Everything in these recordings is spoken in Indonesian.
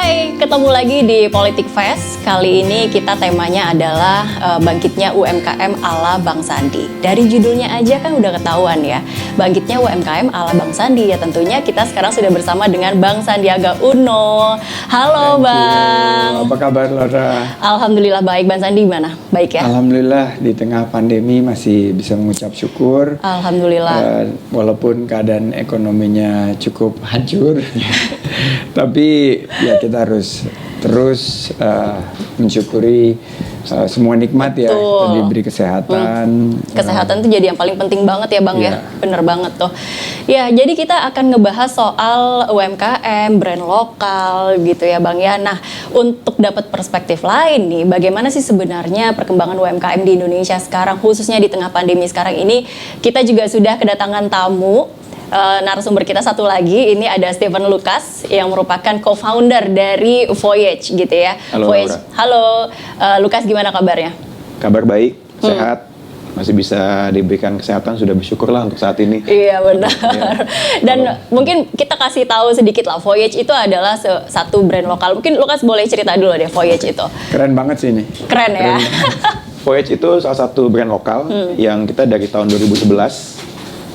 Hai, ketemu lagi di Politik Fest. Kali ini kita temanya adalah bangkitnya UMKM ala Bang Sandi. Dari judulnya aja kan udah ketahuan ya, bangkitnya UMKM ala Bang Sandi. Ya tentunya kita sekarang sudah bersama dengan Bang Sandiaga Uno. Halo Bang. Apa kabar Laura? Alhamdulillah baik. Bang Sandi gimana? Baik ya? Alhamdulillah di tengah pandemi masih bisa mengucap syukur. Alhamdulillah. Walaupun keadaan ekonominya cukup hancur, tapi ya kita harus terus mensyukuri semua nikmat ya. Diberi kesehatan. Kesehatan itu jadi yang paling penting banget ya Bang ya. Bener banget tuh. Ya jadi kita akan ngebahas soal UMKM, brand lokal gitu ya Bang ya. Nah untuk dapat perspektif lain nih, bagaimana sih sebenarnya perkembangan UMKM di Indonesia sekarang, khususnya di tengah pandemi sekarang ini. Kita juga sudah kedatangan tamu. Narasumber kita satu lagi, ini ada Steven Lucas yang merupakan co-founder dari Voyage gitu ya. Halo, Voyage. Halo, Lucas, gimana kabarnya? Kabar baik, sehat, masih bisa diberikan kesehatan, sudah bersyukur lah untuk saat ini. Iya benar. Dan mungkin kita kasih tahu sedikit lah, Voyage itu adalah satu brand lokal. Mungkin Lucas boleh cerita dulu deh Voyage itu. Keren banget sih ini. Keren ya. Voyage itu salah satu brand lokal yang kita dari tahun 2011.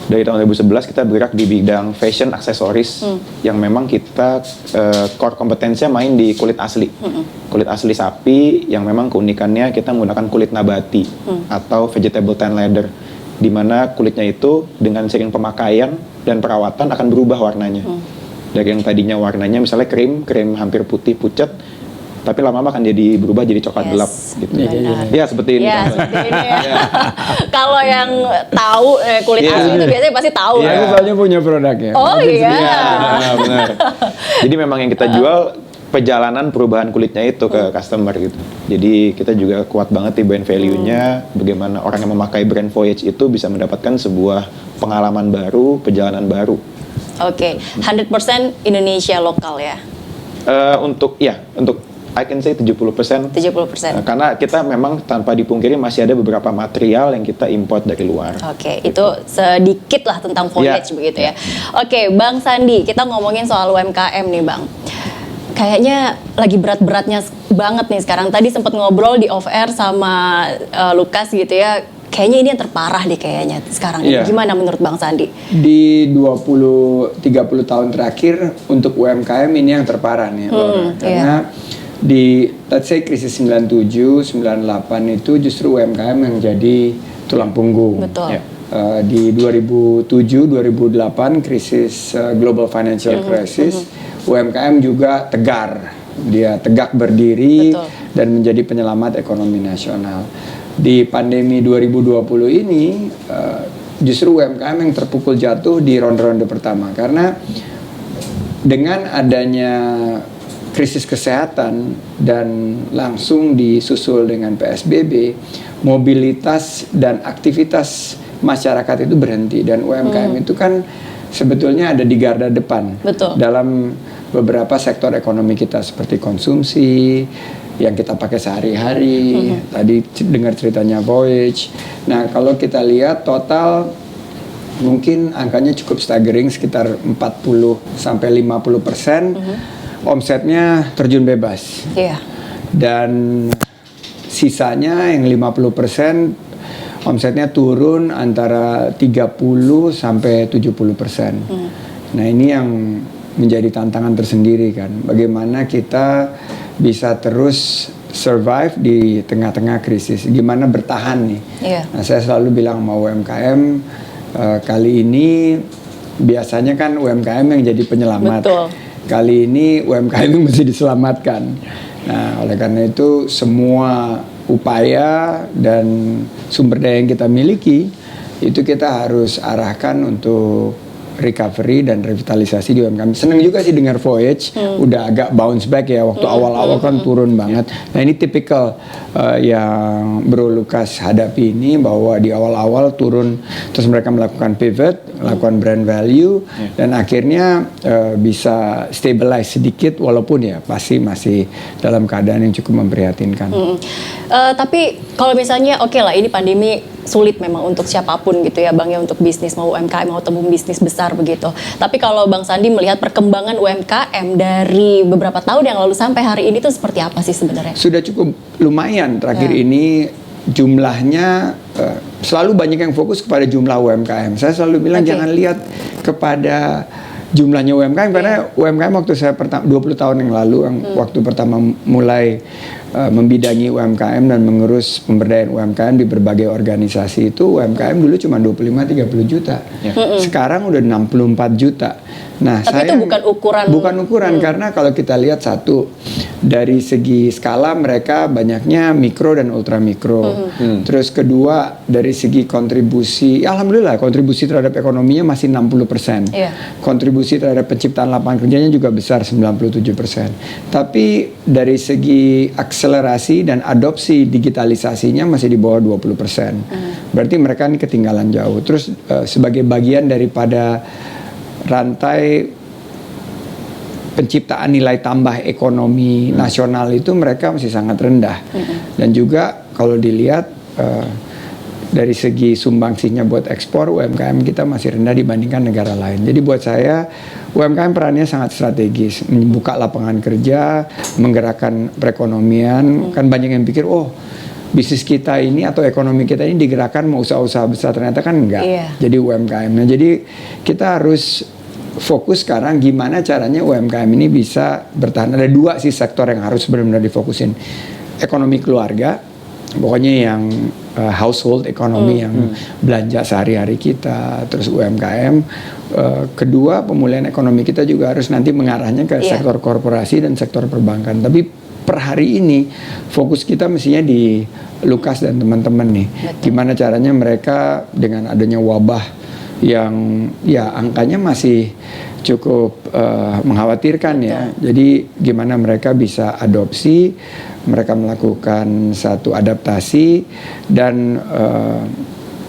Dari tahun 2011 kita bergerak di bidang fashion aksesoris yang memang kita core kompetensinya main di kulit asli. Kulit asli sapi yang memang keunikannya kita menggunakan kulit nabati atau vegetable tan leather, di mana kulitnya itu dengan sering pemakaian dan perawatan akan berubah warnanya. Dari yang tadinya warnanya misalnya krim hampir putih pucat, tapi lama-lama akan jadi berubah jadi coklat gelap gitu. Ya seperti ini. Ya, seperti ini ya. Kalau yang tahu kulit asli itu biasanya pasti tahu. Iya, aku soalnya punya produknya. Oh iya. Ya, benar. Jadi memang yang kita jual perjalanan perubahan kulitnya itu ke customer gitu. Jadi kita juga kuat banget di brand value-nya, bagaimana orang yang memakai brand Voyage itu bisa mendapatkan sebuah pengalaman baru, perjalanan baru. Oke, 100% Indonesia lokal ya. Untuk I can say 70%. 70%. Karena kita memang tanpa dipungkiri masih ada beberapa material yang kita import dari luar. Oke, itu sedikit lah tentang Voyage begitu ya. Oke, Bang Sandi, kita ngomongin soal UMKM nih Bang. Kayaknya lagi berat-beratnya banget nih sekarang. Tadi sempat ngobrol di off air sama Lucas gitu ya. Kayaknya ini yang terparah deh kayaknya sekarang. Gimana menurut Bang Sandi? Di 20-30 tahun terakhir untuk UMKM ini yang terparah nih Laura. Karena di let's say krisis 97, 98 itu justru UMKM yang jadi tulang punggung. Betul. Di 2007, 2008 krisis global financial crisis, UMKM juga tegar. Dia tegak berdiri dan menjadi penyelamat ekonomi nasional. Di pandemi 2020 ini justru UMKM yang terpukul jatuh di ronde-ronde pertama, karena dengan adanya krisis kesehatan dan langsung disusul dengan PSBB, mobilitas dan aktivitas masyarakat itu berhenti, dan UMKM itu kan sebetulnya ada di garda depan dalam beberapa sektor ekonomi kita seperti konsumsi yang kita pakai sehari-hari. Tadi dengar ceritanya Voyage. Nah, kalau kita lihat total mungkin angkanya cukup staggering, sekitar 40 sampai 50%. Omsetnya terjun bebas. Dan sisanya yang 50% omsetnya turun antara 30 sampai 70%. Nah, ini yang menjadi tantangan tersendiri kan. Bagaimana kita bisa terus survive di tengah-tengah krisis. Gimana bertahan nih. Nah, saya selalu bilang sama UMKM, kali ini biasanya kan UMKM yang jadi penyelamat. Kali ini UMKM yang mesti diselamatkan. Nah, oleh karena itu semua upaya dan sumber daya yang kita miliki itu kita harus arahkan untuk recovery dan revitalisasi di UMKM. Senang juga sih dengar Voyage udah agak bounce back ya, waktu awal-awal kan turun banget. Nah, ini tipikal yang Bro Lucas hadapi ini, bahwa di awal-awal turun terus mereka melakukan pivot, melakukan brand value dan akhirnya bisa stabilize sedikit, walaupun ya pasti masih dalam keadaan yang cukup memprihatinkan. Tapi kalau misalnya oke lah ini pandemi sulit memang untuk siapapun gitu ya Bang ya, untuk bisnis mau UMKM mau tumbuh bisnis besar begitu. Tapi kalau Bang Sandi melihat perkembangan UMKM dari beberapa tahun yang lalu sampai hari ini tuh seperti apa sih sebenarnya? Sudah cukup lumayan terakhir ini jumlahnya, selalu banyak yang fokus kepada jumlah UMKM. Saya selalu bilang jangan lihat kepada jumlahnya UMKM karena UMKM waktu saya 20 tahun yang lalu waktu pertama mulai membidangi UMKM dan mengurus pemberdayaan UMKM di berbagai organisasi itu UMKM dulu cuma 25-30 juta. Sekarang udah 64 juta. Nah, tapi itu bukan ukuran. Karena kalau kita lihat satu dari segi skala mereka banyaknya mikro dan ultra mikro. Terus kedua dari segi kontribusi, alhamdulillah kontribusi terhadap ekonominya masih 60%. Kontribusi terhadap penciptaan lapangan kerjanya juga besar 97%. Tapi dari segi akselerasi dan adopsi digitalisasinya masih di bawah 20%. Berarti mereka ini ketinggalan jauh. Terus sebagai bagian daripada rantai penciptaan nilai tambah ekonomi nasional itu mereka masih sangat rendah. Dan juga kalau dilihat dari segi sumbangsihnya buat ekspor, UMKM kita masih rendah dibandingkan negara lain. Jadi buat saya UMKM perannya sangat strategis, membuka lapangan kerja, menggerakkan perekonomian. Kan banyak yang pikir, oh bisnis kita ini atau ekonomi kita ini digerakkan mau usaha-usaha besar, ternyata kan enggak. Jadi UMKM. Nah, jadi kita harus fokus sekarang gimana caranya UMKM ini bisa bertahan. Ada dua sih sektor yang harus benar-benar difokusin. Ekonomi keluarga, pokoknya yang household ekonomi yang belanja sehari-hari kita, terus UMKM. Kedua, pemulihan ekonomi kita juga harus nanti mengarahnya ke sektor korporasi dan sektor perbankan. Tapi per hari ini fokus kita mestinya di Lukas dan teman-teman nih. Gimana caranya mereka dengan adanya wabah yang ya angkanya masih cukup mengkhawatirkan ya. Jadi gimana mereka bisa adopsi, mereka melakukan satu adaptasi dan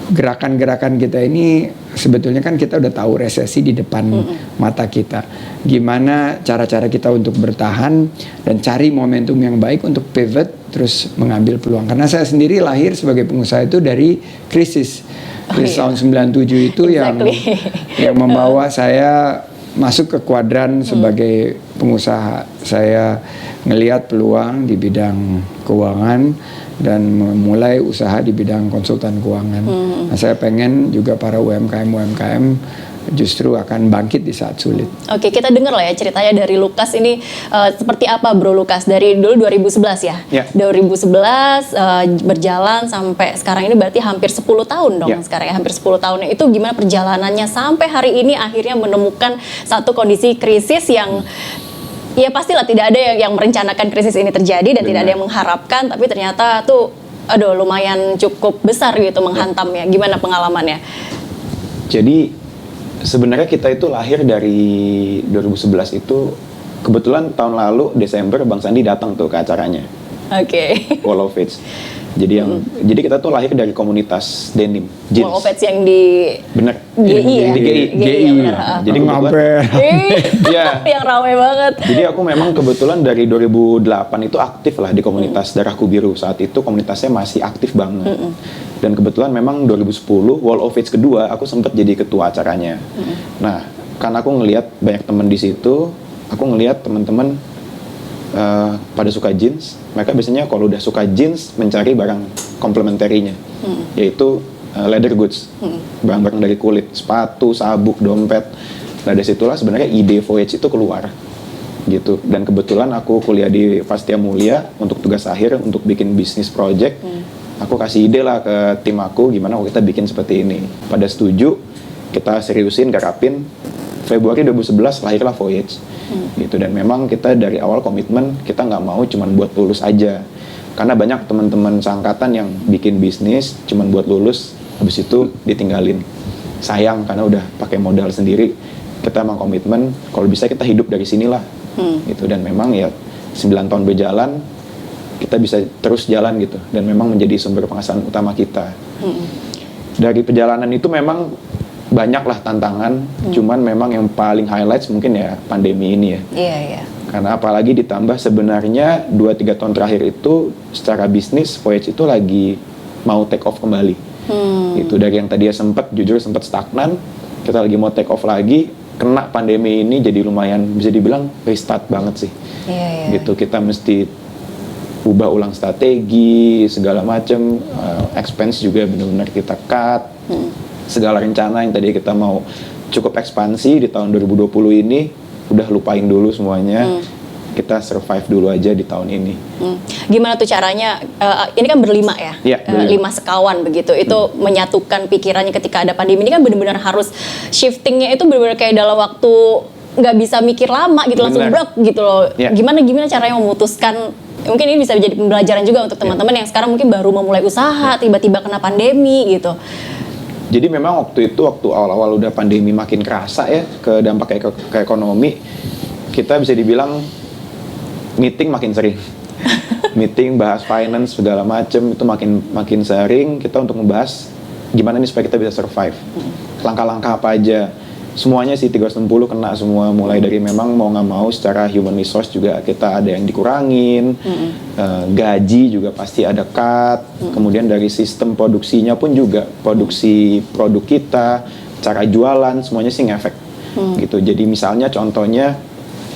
gerakan-gerakan kita ini sebetulnya kan kita udah tahu resesi di depan mata kita. Gimana cara-cara kita untuk bertahan dan cari momentum yang baik untuk pivot terus mengambil peluang. Karena saya sendiri lahir sebagai pengusaha itu dari krisis. Krisis tahun 97 itu yang membawa saya masuk ke kuadran sebagai pengusaha. Saya ngelihat peluang di bidang keuangan dan memulai usaha di bidang konsultan keuangan. Nah, saya pengen juga para UMKM justru akan bangkit di saat sulit. Oke, kita dengar lah ya ceritanya dari Lukas ini seperti apa Bro Lukas dari dulu 2011 ya? 2011 berjalan sampai sekarang ini berarti hampir 10 tahun dong sekarang ya, hampir 10 tahun. Itu gimana perjalanannya sampai hari ini akhirnya menemukan satu kondisi krisis yang ya pastilah tidak ada yang merencanakan krisis ini terjadi dan tidak ada yang mengharapkan, tapi ternyata tuh lumayan cukup besar gitu menghantamnya. Gimana pengalamannya? Jadi sebenarnya kita itu lahir dari 2011 itu kebetulan tahun lalu Desember Bang Sandi datang tuh ke acaranya. Wall of Fates. Jadi kita tuh lahir dari komunitas denim jeans. Wall of Fates yang di GI ya? Di GI. Jadi yang ramai banget. Jadi aku memang kebetulan dari 2008 itu aktif lah di komunitas Darahku Biru. Saat itu komunitasnya masih aktif banget. Dan kebetulan memang 2010 Wall of Fates kedua aku sempat jadi ketua acaranya. Nah, karena aku ngelihat banyak teman di situ, aku ngelihat teman-teman pada suka jeans. Mereka biasanya kalau udah suka jeans mencari barang komplementerinya, yaitu leather goods, barang-barang dari kulit, sepatu, sabuk, dompet. Nah, dari situlah sebenarnya ide Voyage itu keluar gitu. Dan kebetulan aku kuliah di Fastia Mulia untuk tugas akhir untuk bikin bisnis project. Aku kasih ide lah ke tim aku gimana kalau kita bikin seperti ini. Pada setuju, kita seriusin, garapin. Februari 2011 lahirlah Voyage gitu. Dan memang kita dari awal komitmen kita nggak mau cuman buat lulus aja, karena banyak teman-teman seangkatan yang bikin bisnis cuman buat lulus habis itu ditinggalin. Sayang karena udah pakai modal sendiri. Kita emang komitmen kalau bisa kita hidup dari sinilah gitu. Dan memang ya 9 tahun berjalan kita bisa terus jalan gitu, dan memang menjadi sumber penghasilan utama kita. Dari perjalanan itu memang banyaklah tantangan, cuman memang yang paling highlights mungkin ya pandemi ini ya. Karena apalagi ditambah sebenarnya 2-3 tahun terakhir itu secara bisnis Voyage itu lagi mau take off kembali. Itu dari yang tadinya jujur sempat stagnan, kita lagi mau take off lagi, kena pandemi ini jadi lumayan bisa dibilang restart banget sih. Gitu, kita mesti ubah ulang strategi segala macam, expense juga benar-benar kita cut. Segala rencana yang tadi kita mau cukup ekspansi di tahun 2020 ini udah lupain dulu semuanya. Kita survive dulu aja di tahun ini. Gimana tuh caranya? Ini kan berlima ya, berlima. 5 sekawan begitu. Itu menyatukan pikirannya ketika ada pandemi ini kan benar-benar harus shiftingnya itu benar-benar kayak dalam waktu nggak bisa mikir lama gitu, langsung brok gitu loh. Gimana caranya memutuskan? Mungkin ini bisa jadi pembelajaran juga untuk teman-teman yang sekarang mungkin baru memulai usaha, tiba-tiba kena pandemi gitu. Jadi memang waktu awal-awal udah pandemi makin kerasa ya ke dampaknya ke ekonomi, kita bisa dibilang meeting makin sering. Meeting bahas finance segala macem itu makin sering kita untuk membahas gimana nih supaya kita bisa survive. Langkah-langkah apa aja. Semuanya sih 360 kena semua, mulai dari memang mau nggak mau secara human resource juga kita ada yang dikurangin, gaji juga pasti ada cut, kemudian dari sistem produksinya pun juga produksi produk kita, cara jualan semuanya sih ngefek gitu. Jadi misalnya contohnya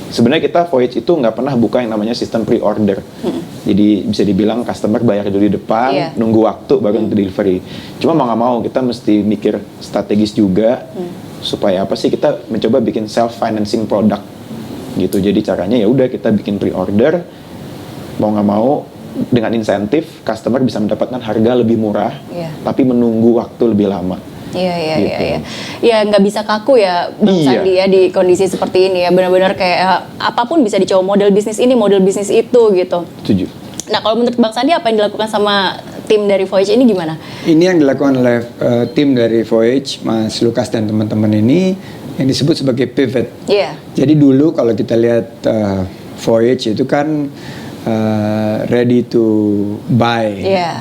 sebenarnya kita Voyage itu nggak pernah buka yang namanya sistem pre-order. Jadi bisa dibilang customer bayar dulu di depan, nunggu waktu baru untuk delivery. Cuma mau nggak mau kita mesti mikir strategis juga supaya apa sih kita mencoba bikin self financing product gitu. Jadi caranya ya udah kita bikin pre-order, mau nggak mau dengan insentif customer bisa mendapatkan harga lebih murah, tapi menunggu waktu lebih lama. Iya. Ya nggak bisa kaku ya Bang Sandi ya di kondisi seperti ini ya. Benar-benar kayak apapun bisa dicoba, model bisnis ini, model bisnis itu gitu. Setuju. Nah kalau menurut Bang Sandi apa yang dilakukan sama tim dari Voyage ini gimana? Ini yang dilakukan oleh tim dari Voyage, Mas Lukas dan teman-teman ini yang disebut sebagai pivot. Jadi dulu kalau kita lihat Voyage itu kan ready to buy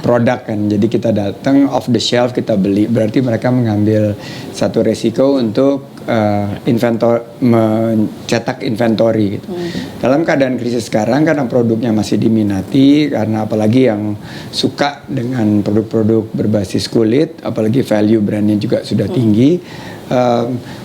produk kan, jadi kita datang off the shelf kita beli, berarti mereka mengambil satu resiko untuk mencetak inventory gitu. Dalam keadaan krisis sekarang karena produknya masih diminati, karena apalagi yang suka dengan produk-produk berbasis kulit, apalagi value brandnya juga sudah tinggi.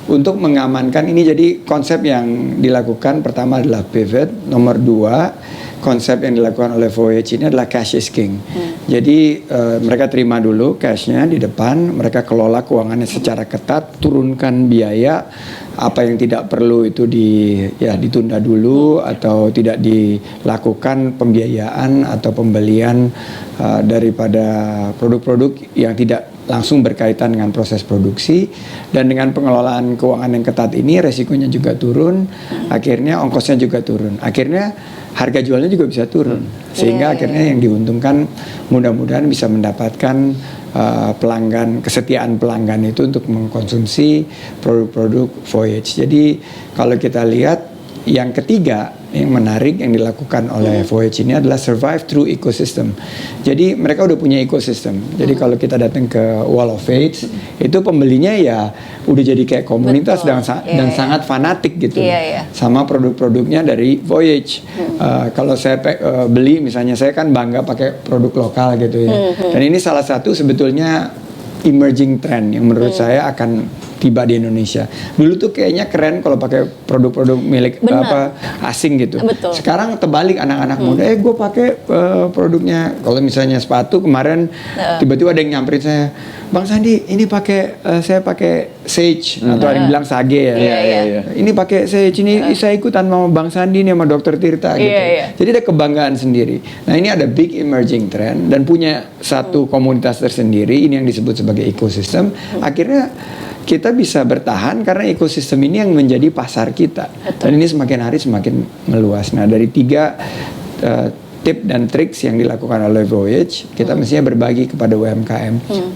Untuk mengamankan ini, jadi konsep yang dilakukan pertama adalah pivot, nomor 2 konsep yang dilakukan oleh Voyage ini adalah cash is king. Jadi mereka terima dulu cashnya di depan, mereka kelola keuangannya secara ketat, turunkan biaya, apa yang tidak perlu itu ditunda dulu atau tidak dilakukan pembiayaan atau pembelian daripada produk-produk yang tidak langsung berkaitan dengan proses produksi. Dan dengan pengelolaan keuangan yang ketat ini resikonya juga turun, akhirnya ongkosnya juga turun, akhirnya harga jualnya juga bisa turun, sehingga akhirnya yang diuntungkan mudah-mudahan bisa mendapatkan kesetiaan pelanggan itu untuk mengkonsumsi produk-produk Voyage. Jadi kalau kita lihat yang ketiga yang menarik yang dilakukan oleh Voyage ini adalah survive through ecosystem. Jadi mereka udah punya ekosistem. Jadi kalau kita datang ke Wall of Fates, itu pembelinya ya udah jadi kayak komunitas dan sangat fanatik gitu sama produk-produknya dari Voyage. Kalau saya beli misalnya, saya kan bangga pakai produk lokal gitu ya. Dan ini salah satu sebetulnya emerging trend yang menurut saya akan tiba di Indonesia. Dulu tuh kayaknya keren kalau pakai produk-produk milik asing gitu. Sekarang terbalik, anak-anak muda, gue pakai produknya. Kalau misalnya sepatu kemarin tiba-tiba ada yang nyamperin saya, Bang Sandi, ini saya pakai Sage atau ada yang bilang Sage ya. Ini pakai Sage, ini saya ikutan sama Bang Sandi nih, sama Dr. Tirta gitu. Jadi ada kebanggaan sendiri. Nah ini ada big emerging trend dan punya satu komunitas tersendiri. Ini yang disebut sebagai ekosistem. Akhirnya kita bisa bertahan karena ekosistem ini yang menjadi pasar kita. Dan ini semakin hari semakin meluas. Nah dari 3 tip dan triks yang dilakukan oleh Voyage, kita mestinya berbagi kepada UMKM. 1,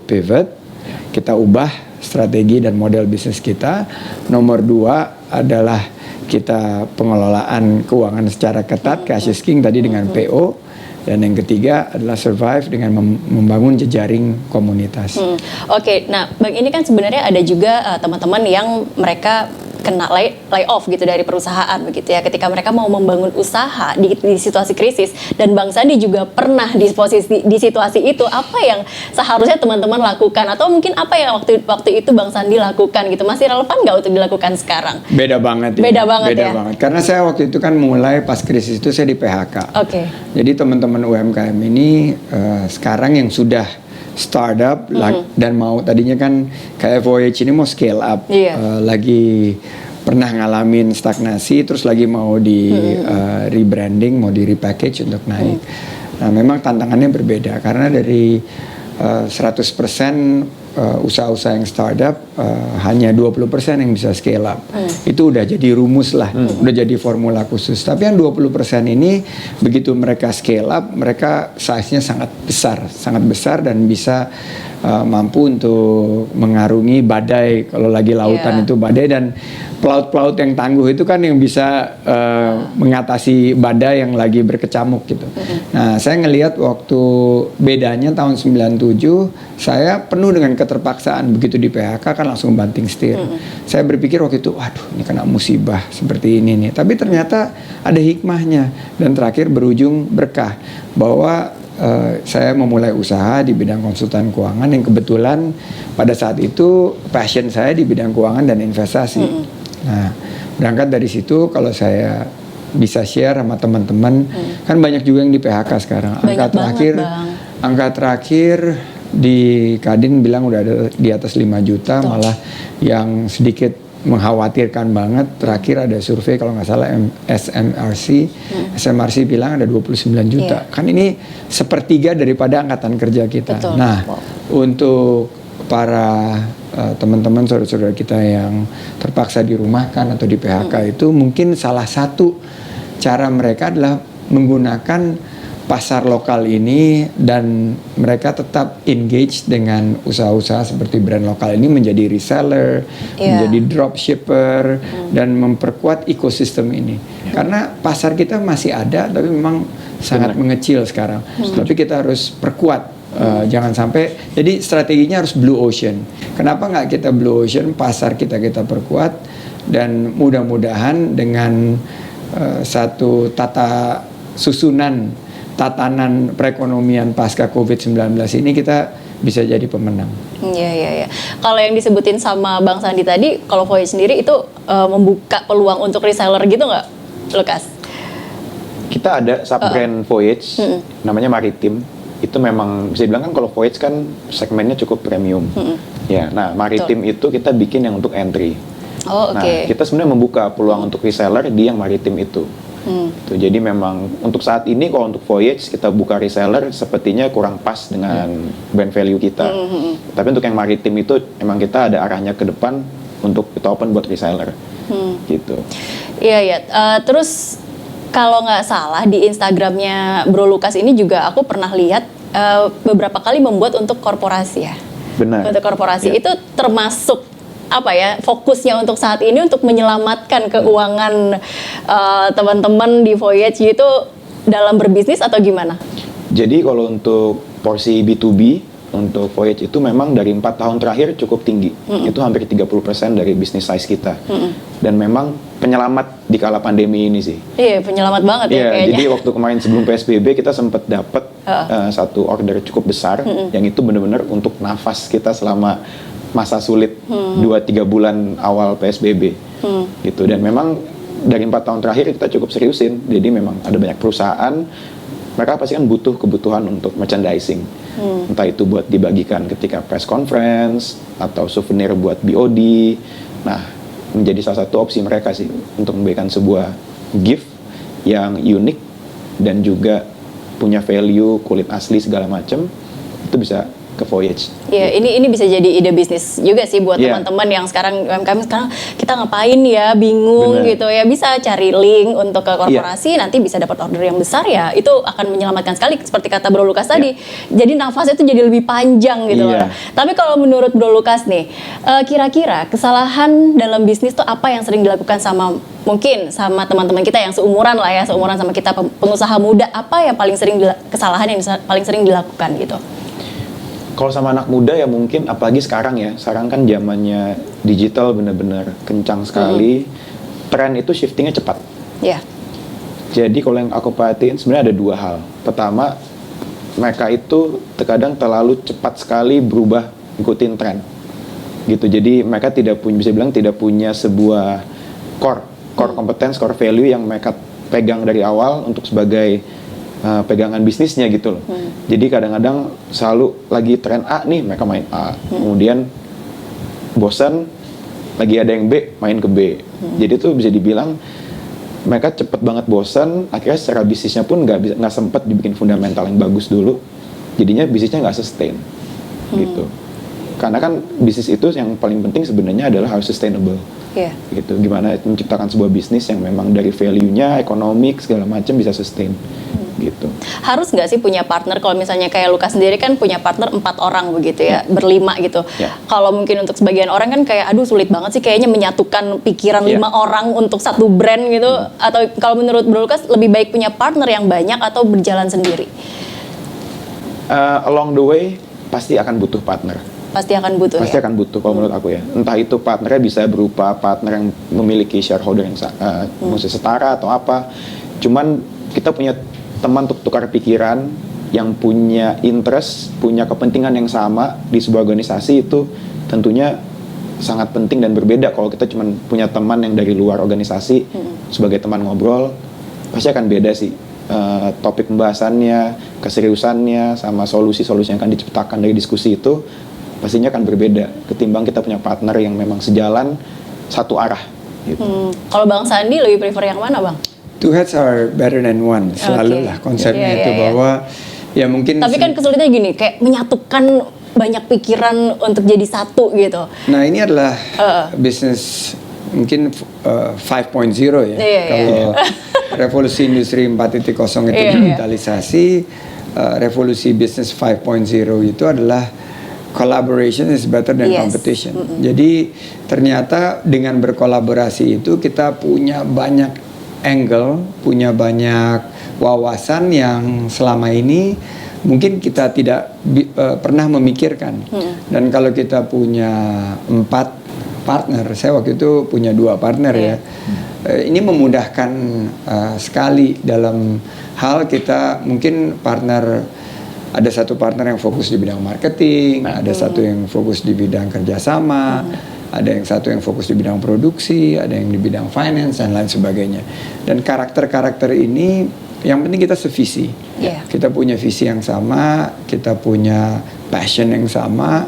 pivot, kita ubah strategi dan model bisnis kita. Nomor 2 adalah kita pengelolaan keuangan secara ketat, cash is king tadi dengan PO. Dan yang ketiga adalah survive dengan membangun jejaring komunitas. Oke, nah Bang, ini kan sebenarnya ada juga teman-teman yang mereka kena layoff gitu dari perusahaan begitu ya, ketika mereka mau membangun usaha di situasi krisis, dan Bang Sandi juga pernah di situasi itu, apa yang seharusnya teman-teman lakukan, atau mungkin apa yang waktu itu Bang Sandi lakukan gitu, masih relevan nggak untuk dilakukan sekarang? Beda banget ya. Beda banget. Karena saya waktu itu kan mulai pas krisis itu saya di PHK. Oke. Jadi teman-teman UMKM ini sekarang yang sudah startup dan mau tadinya kan kayak Voyage ini mau scale up, lagi pernah ngalamin stagnasi, terus lagi mau di rebranding, mau di repackage untuk naik. Nah, memang tantangannya berbeda karena dari 100% usaha-usaha yang startup hanya 20% yang bisa scale up. Itu udah jadi rumus lah, udah jadi formula khusus. Tapi yang 20% ini begitu mereka scale up, mereka size-nya sangat besar dan bisa mampu untuk mengarungi badai. Kalau lagi lautan itu badai, dan pelaut-pelaut yang tangguh itu kan yang bisa mengatasi badai yang lagi berkecamuk gitu. Nah, saya ngelihat waktu bedanya tahun 97, saya penuh dengan keterpaksaan. Begitu di PHK kan langsung banting setir. Saya berpikir waktu itu, waduh ini kena musibah seperti ini nih. Tapi ternyata ada hikmahnya, dan terakhir berujung berkah bahwa saya memulai usaha di bidang konsultan keuangan yang kebetulan pada saat itu passion saya di bidang keuangan dan investasi. Nah, berangkat dari situ kalau saya bisa share sama teman-teman, kan banyak juga yang di PHK sekarang. Angka terakhir di Kadin bilang udah ada di atas 5 juta, malah yang sedikit mengkhawatirkan banget. Terakhir ada survei kalau nggak salah SMRC bilang ada 29 juta. Kan ini sepertiga daripada angkatan kerja kita. Nah, untuk para teman-teman saudara-saudara kita yang terpaksa dirumahkan atau di PHK itu, mungkin salah satu cara mereka adalah menggunakan pasar lokal ini, dan mereka tetap engage dengan usaha-usaha seperti brand lokal ini, menjadi reseller, menjadi dropshipper, dan memperkuat ekosistem ini. Karena pasar kita masih ada, tapi memang sangat mengecil sekarang. Tapi kita harus perkuat. Jangan sampai, jadi strateginya harus blue ocean. Kenapa nggak kita blue ocean, pasar kita perkuat, dan mudah-mudahan dengan satu tatanan perekonomian pasca COVID-19 ini kita bisa jadi pemenang. Iya. Kalau yang disebutin sama Bang Sandi tadi, kalau Voyage sendiri itu membuka peluang untuk reseller gitu nggak, Lukas? Kita ada sub-brand Voyage, namanya Maritim. Itu memang bisa dibilang kan kalau Voyage kan segmennya cukup premium. Ya, nah Maritim itu kita bikin yang untuk entry. Nah, kita sebenarnya membuka peluang untuk reseller di yang Maritim itu. Gitu. Jadi memang untuk saat ini kalau untuk Voyage kita buka reseller sepertinya kurang pas dengan brand value kita. Tapi untuk yang Maritim itu emang kita ada arahnya ke depan untuk kita open buat reseller. Gitu. Iya. Terus kalau nggak salah di Instagramnya Bro Lukas ini juga aku pernah lihat beberapa kali membuat untuk korporasi ya. Benar. Untuk korporasi itu termasuk apa ya, fokusnya untuk saat ini untuk menyelamatkan keuangan teman-teman di Voyage itu dalam berbisnis atau gimana? Jadi kalau untuk porsi B2B untuk Voyage itu memang dari 4 tahun terakhir cukup tinggi. Itu hampir 30% dari bisnis size kita. Dan memang penyelamat di kala pandemi ini sih. Iya, penyelamat banget ya kayaknya. Jadi waktu kemarin sebelum PSBB kita sempat dapat satu order cukup besar yang itu benar-benar untuk nafas kita selama masa sulit 2-3 bulan awal PSBB gitu. Dan memang dari 4 tahun terakhir kita cukup seriusin. Jadi memang ada banyak perusahaan, mereka pasti kan butuh kebutuhan untuk merchandising, entah itu buat dibagikan ketika press conference atau souvenir buat BOD. Nah, menjadi salah satu opsi mereka sih untuk memberikan sebuah gift yang unik dan juga punya value, kulit asli segala macam, itu bisa ke Voyage. Iya, ini bisa jadi ide bisnis juga sih buat teman-teman yang sekarang UMKM sekarang kita ngapain ya, bingung gitu ya, bisa cari link untuk ke korporasi, nanti bisa dapat order yang besar ya, itu akan menyelamatkan sekali seperti kata Bro Lukas tadi. Jadi nafasnya itu jadi lebih panjang gitu loh. Tapi kalau menurut Bro Lukas nih, kira-kira kesalahan dalam bisnis tuh apa yang sering dilakukan sama mungkin sama teman-teman kita yang seumuran lah ya, seumuran sama kita pengusaha muda, apa yang paling sering kesalahan yang paling sering dilakukan gitu? Kalau sama anak muda ya mungkin, apalagi sekarang ya, sekarang kan zamannya digital bener-bener kencang sekali, tren itu shiftingnya cepat. Iya. Jadi kalau yang aku perhatiin sebenarnya ada dua hal. Pertama, mereka itu terkadang terlalu cepat sekali berubah ikutin tren. Gitu. Jadi mereka tidak punya, bisa bilang tidak punya sebuah core competence, core value yang mereka pegang dari awal untuk sebagai pegangan bisnisnya gitu loh. Jadi kadang-kadang selalu lagi tren A nih, mereka main A. Kemudian bosan, lagi ada yang B, main ke B. Jadi tuh bisa dibilang mereka cepet banget bosan, akhirnya secara bisnisnya pun nggak sempat dibikin fundamental yang bagus dulu. Jadinya bisnisnya nggak sustain gitu. Karena kan bisnis itu yang paling penting sebenarnya adalah harus sustainable. Iya. Gitu. Gimana menciptakan sebuah bisnis yang memang dari value-nya, ekonomik segala macam bisa sustain. Gitu. Harus nggak sih punya partner? Kalau misalnya kayak Lukas sendiri kan punya partner 4 orang begitu ya, berlima gitu. Kalau mungkin untuk sebagian orang kan kayak aduh sulit banget sih kayaknya menyatukan pikiran 5 orang untuk satu brand gitu. Atau kalau menurut Bro Lukas lebih baik punya partner yang banyak atau berjalan sendiri? Along the way pasti akan butuh partner. Pasti akan butuh. Pasti akan butuh kalau menurut aku ya. Entah itu partnernya bisa berupa partner yang memiliki shareholder yang mesti setara atau apa. Cuman kita punya teman untuk tukar pikiran yang punya interest, punya kepentingan yang sama di sebuah organisasi itu tentunya sangat penting dan berbeda. Kalau kita cuma punya teman yang dari luar organisasi sebagai teman ngobrol, pasti akan beda sih. Topik pembahasannya, keseriusannya, sama solusi-solusi yang akan diciptakan dari diskusi itu pastinya akan berbeda ketimbang kita punya partner yang memang sejalan satu arah gitu. Kalau Bang Sandi lebih prefer yang mana Bang? Two heads are better than one, selalu lah konsepnya itu bahwa ya mungkin. Tapi kan kesulitannya gini, kayak menyatukan banyak pikiran untuk jadi satu gitu. Nah ini adalah bisnis mungkin 5.0 ya. Kalau revolusi industri 4.0 itu digitalisasi, revolusi bisnis 5.0 itu adalah collaboration is better than competition. Jadi ternyata dengan berkolaborasi itu kita punya banyak angle, punya banyak wawasan yang selama ini mungkin kita tidak pernah memikirkan. Dan kalau kita punya 4 partner, saya waktu itu punya 2 partner ya. Ini memudahkan sekali dalam hal kita mungkin partner. Ada satu partner yang fokus di bidang marketing, ada satu yang fokus di bidang kerjasama, ada yang satu yang fokus di bidang produksi, ada yang di bidang finance dan lain sebagainya. Dan karakter-karakter ini yang penting kita sevisi. Kita punya visi yang sama, kita punya passion yang sama,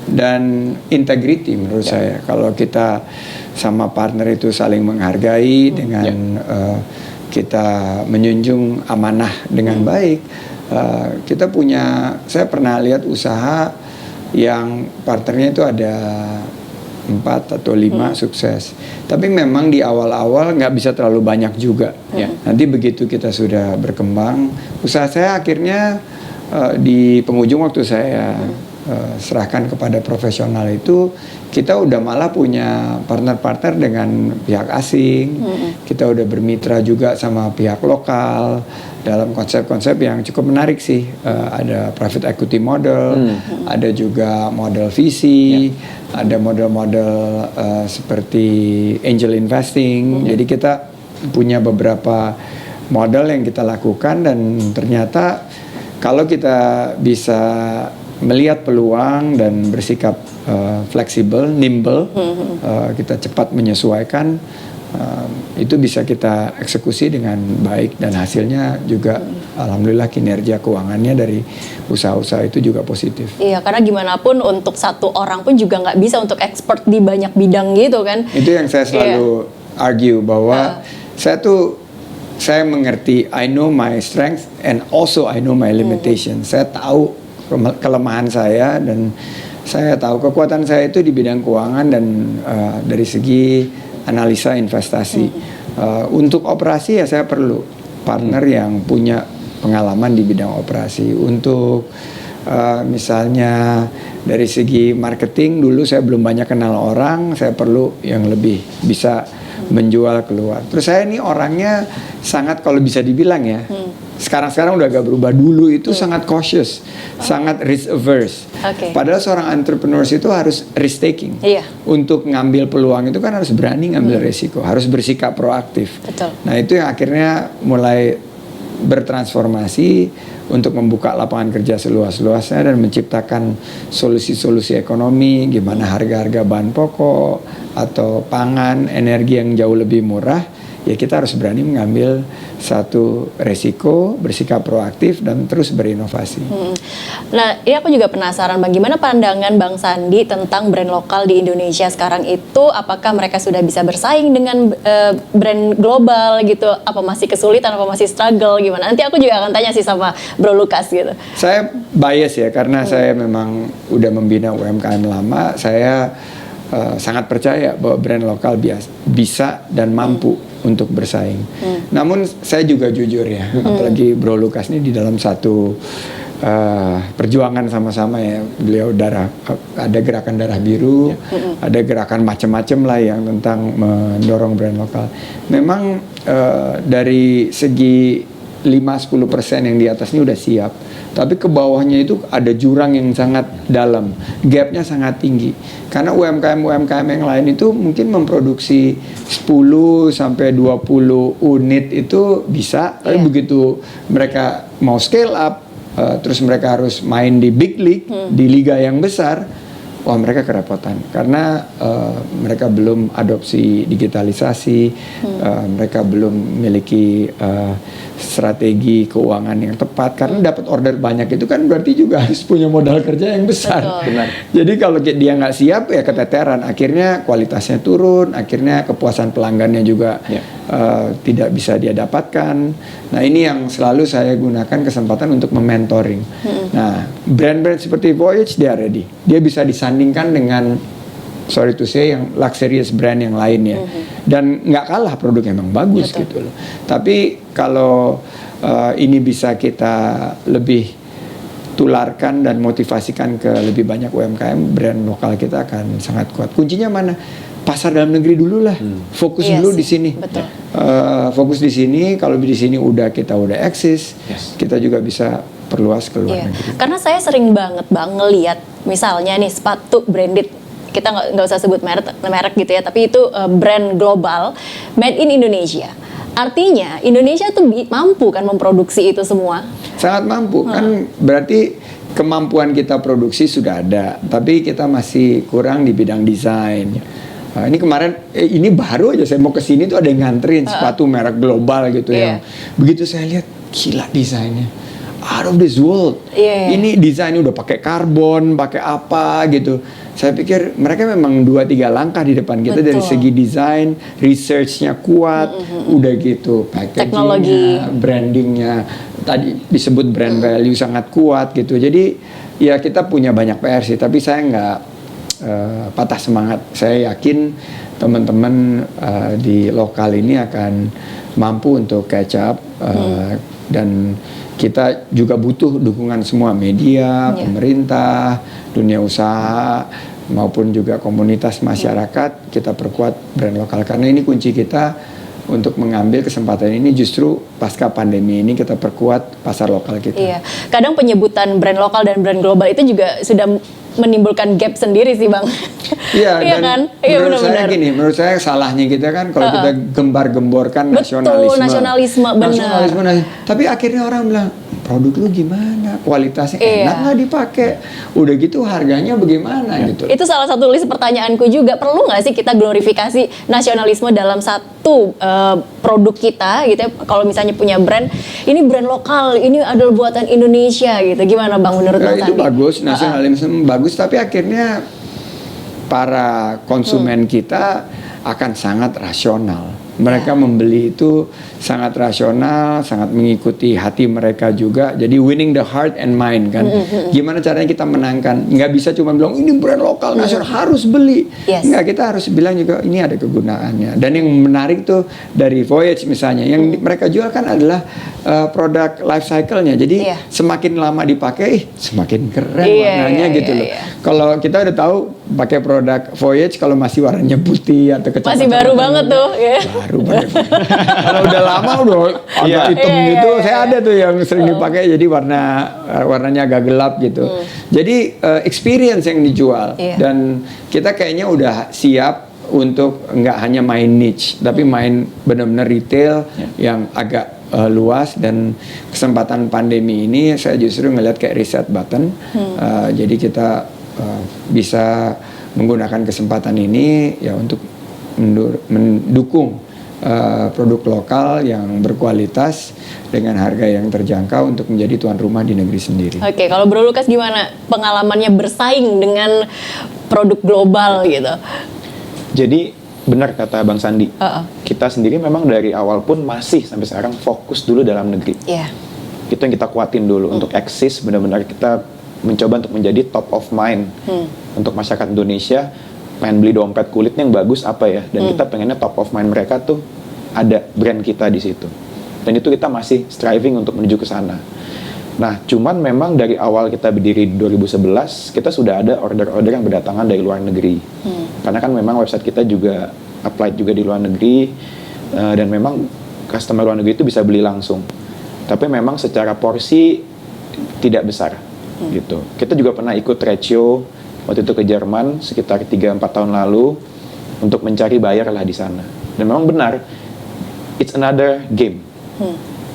dan integrity menurut saya. Kalau kita sama partner itu saling menghargai dengan kita menjunjung amanah dengan baik. Kita punya, saya pernah lihat usaha yang partnernya itu ada 4 atau 5 sukses. Tapi memang di awal-awal nggak bisa terlalu banyak juga. Nanti begitu kita sudah berkembang, usaha saya akhirnya di penghujung waktu saya serahkan kepada profesional itu, kita udah malah punya partner-partner dengan pihak asing. Kita udah bermitra juga sama pihak lokal dalam konsep-konsep yang cukup menarik sih. Ada private equity model, ada juga model VC, ada model-model seperti angel investing. Jadi kita punya beberapa model yang kita lakukan, dan ternyata kalau kita bisa melihat peluang dan bersikap fleksibel, nimble, kita cepat menyesuaikan, itu bisa kita eksekusi dengan baik, dan hasilnya juga alhamdulillah kinerja keuangannya dari usaha-usaha itu juga positif. Iya, karena gimana pun untuk satu orang pun juga nggak bisa untuk expert di banyak bidang gitu kan. Itu yang saya selalu argue bahwa saya mengerti, I know my strength and also I know my limitation. Saya tahu kelemahan saya, dan saya tahu kekuatan saya itu di bidang keuangan dan dari segi analisa investasi. Untuk operasi ya saya perlu partner yang punya pengalaman di bidang operasi. Untuk misalnya dari segi marketing, dulu saya belum banyak kenal orang, saya perlu yang lebih bisa menjual keluar. Terus saya ini orangnya sangat, kalau bisa dibilang ya, sekarang udah agak berubah. Dulu itu sangat cautious, sangat risk averse. Padahal seorang entrepreneur itu harus risk taking. Untuk ngambil peluang itu kan harus berani ngambil resiko, harus bersikap proaktif. Nah itu yang akhirnya mulai bertransformasi untuk membuka lapangan kerja seluas-luasnya dan menciptakan solusi-solusi ekonomi, gimana harga-harga bahan pokok atau pangan, energi yang jauh lebih murah. Ya kita harus berani mengambil satu resiko, bersikap proaktif dan terus berinovasi. Nah, ini aku juga penasaran bagaimana pandangan Bang Sandi tentang brand lokal di Indonesia sekarang itu, apakah mereka sudah bisa bersaing dengan brand global gitu? Apa masih kesulitan, apa masih struggle gimana? Nanti aku juga akan tanya sih sama Bro Lukas gitu. Saya bias ya karena saya memang udah membina UMKM lama, saya sangat percaya bahwa brand lokal bisa dan mampu untuk bersaing. Namun saya juga jujur ya, apalagi Bro Lukas ini di dalam satu perjuangan sama-sama ya, beliau ada gerakan darah biru, ada gerakan macam-macam lah yang tentang mendorong brand lokal. Memang dari segi 5-10% yang di atas ini udah siap, tapi ke bawahnya itu ada jurang yang sangat dalam, gapnya sangat tinggi. Karena UMKM yang lain itu mungkin memproduksi 10 sampai 20 unit itu bisa, tapi begitu mereka mau scale up, terus mereka harus main di big league, di liga yang besar, wah mereka kerepotan karena mereka belum adopsi digitalisasi, mereka belum memiliki strategi keuangan yang tepat. Karena dapat order banyak itu kan berarti juga harus punya modal kerja yang besar. Jadi kalau dia nggak siap ya keteteran, akhirnya kualitasnya turun, akhirnya kepuasan pelanggannya juga tidak bisa dia dapatkan. Nah ini yang selalu saya gunakan kesempatan untuk mementoring. Nah brand-brand seperti Voyage dia ready, dia bisa disandingkan dengan sorry to say yang luxurious brand yang lainnya, dan nggak kalah, produknya memang bagus gitu loh. Tapi kalau ini bisa kita lebih tularkan dan motivasikan ke lebih banyak UMKM, brand lokal kita akan sangat kuat. Kuncinya mana? Pasar dalam negeri dulu lah, fokus dulu di sini. Fokus di sini. Kalau di sini kita udah eksis, kita juga bisa perluas ke luar negeri. Karena saya sering banget ngeliat misalnya nih sepatu branded, kita nggak usah sebut merek gitu ya, tapi itu brand global, made in Indonesia. Artinya Indonesia tuh mampu kan memproduksi itu semua. Sangat mampu kan, berarti kemampuan kita produksi sudah ada, tapi kita masih kurang di bidang desain. Ini kemarin, ini baru aja saya mau kesini tuh ada yang nganterin sepatu merek global gitu ya. Begitu saya lihat, gila desainnya, out of this world. Ini desainnya udah pakai karbon, pakai apa gitu. Saya pikir mereka memang 2-3 langkah di depan kita dari segi desain, researchnya kuat, udah gitu, packagingnya, brandingnya, tadi disebut brand value sangat kuat gitu. Jadi ya kita punya banyak PR sih, tapi saya nggak patah semangat. Saya yakin teman-teman di lokal ini akan mampu untuk catch up, dan kita juga butuh dukungan semua media, pemerintah, dunia usaha, maupun juga komunitas masyarakat. Kita perkuat brand lokal karena ini kunci kita untuk mengambil kesempatan ini. Justru pasca pandemi ini kita perkuat pasar lokal kita. Kadang penyebutan brand lokal dan brand global itu juga sudah menimbulkan gap sendiri sih Bang. Iya kan? Menurut saya gini, menurut saya salahnya kita kan kalau kita gembar-gemborkan nasionalisme, benar. Tapi akhirnya orang bilang, produk lu gimana, kualitasnya enak nggak dipakai, udah gitu harganya bagaimana gitu. Itu salah satu list pertanyaanku juga, perlu nggak sih kita glorifikasi nasionalisme dalam satu produk kita gitu ya? Kalau misalnya punya brand, ini brand lokal, ini adalah buatan Indonesia gitu, gimana Bang menurut Bang Sandi? Itu bagus, nasionalisme bagus, tapi akhirnya para konsumen kita akan sangat rasional. Mereka membeli itu sangat rasional, sangat mengikuti hati mereka juga. Jadi winning the heart and mind kan. Gimana caranya kita menangkan? Nggak bisa cuma bilang ini brand lokal nasional harus beli. Nggak, kita harus bilang juga ini ada kegunaannya. Dan yang menarik tuh dari Voyage misalnya, yang mereka jual kan adalah produk life cycle-nya. Jadi semakin lama dipakai, semakin keren warnanya gitu loh. Kalau kita udah tahu pakai produk Voyage kalau masih warnanya putih atau kecoklatan, masih baru banget tuh. Baru pakai. Kalau udah lama udah agak hitam gitu. Saya ada tuh yang sering dipakai jadi warnanya agak gelap gitu. Jadi experience yang dijual dan kita kayaknya udah siap untuk nggak hanya main niche tapi main benar-benar retail yang agak luas. Dan kesempatan pandemi ini saya justru ngelihat kayak reset button. Jadi kita bisa menggunakan kesempatan ini ya untuk mendukung produk lokal yang berkualitas dengan harga yang terjangkau untuk menjadi tuan rumah di negeri sendiri. Oke, kalau Bro Lukas gimana pengalamannya bersaing dengan produk global gitu? Jadi benar kata Bang Sandi, kita sendiri memang dari awal pun masih sampai sekarang fokus dulu dalam negeri. Itu yang kita kuatin dulu untuk eksis, benar-benar kita mencoba untuk menjadi top of mind untuk masyarakat Indonesia. Pengen beli dompet kulit yang bagus apa ya, dan kita pengennya top of mind mereka tuh ada brand kita di situ, dan itu kita masih striving untuk menuju ke sana. Nah, cuman memang dari awal kita berdiri di 2011 kita sudah ada order-order yang berdatangan dari luar negeri, karena kan memang website kita juga applied juga di luar negeri, dan memang customer luar negeri itu bisa beli langsung, tapi memang secara porsi tidak besar gitu. Kita juga pernah ikut trade show waktu itu ke Jerman sekitar 3-4 tahun lalu untuk mencari buyer lah di sana. Dan memang benar, it's another game.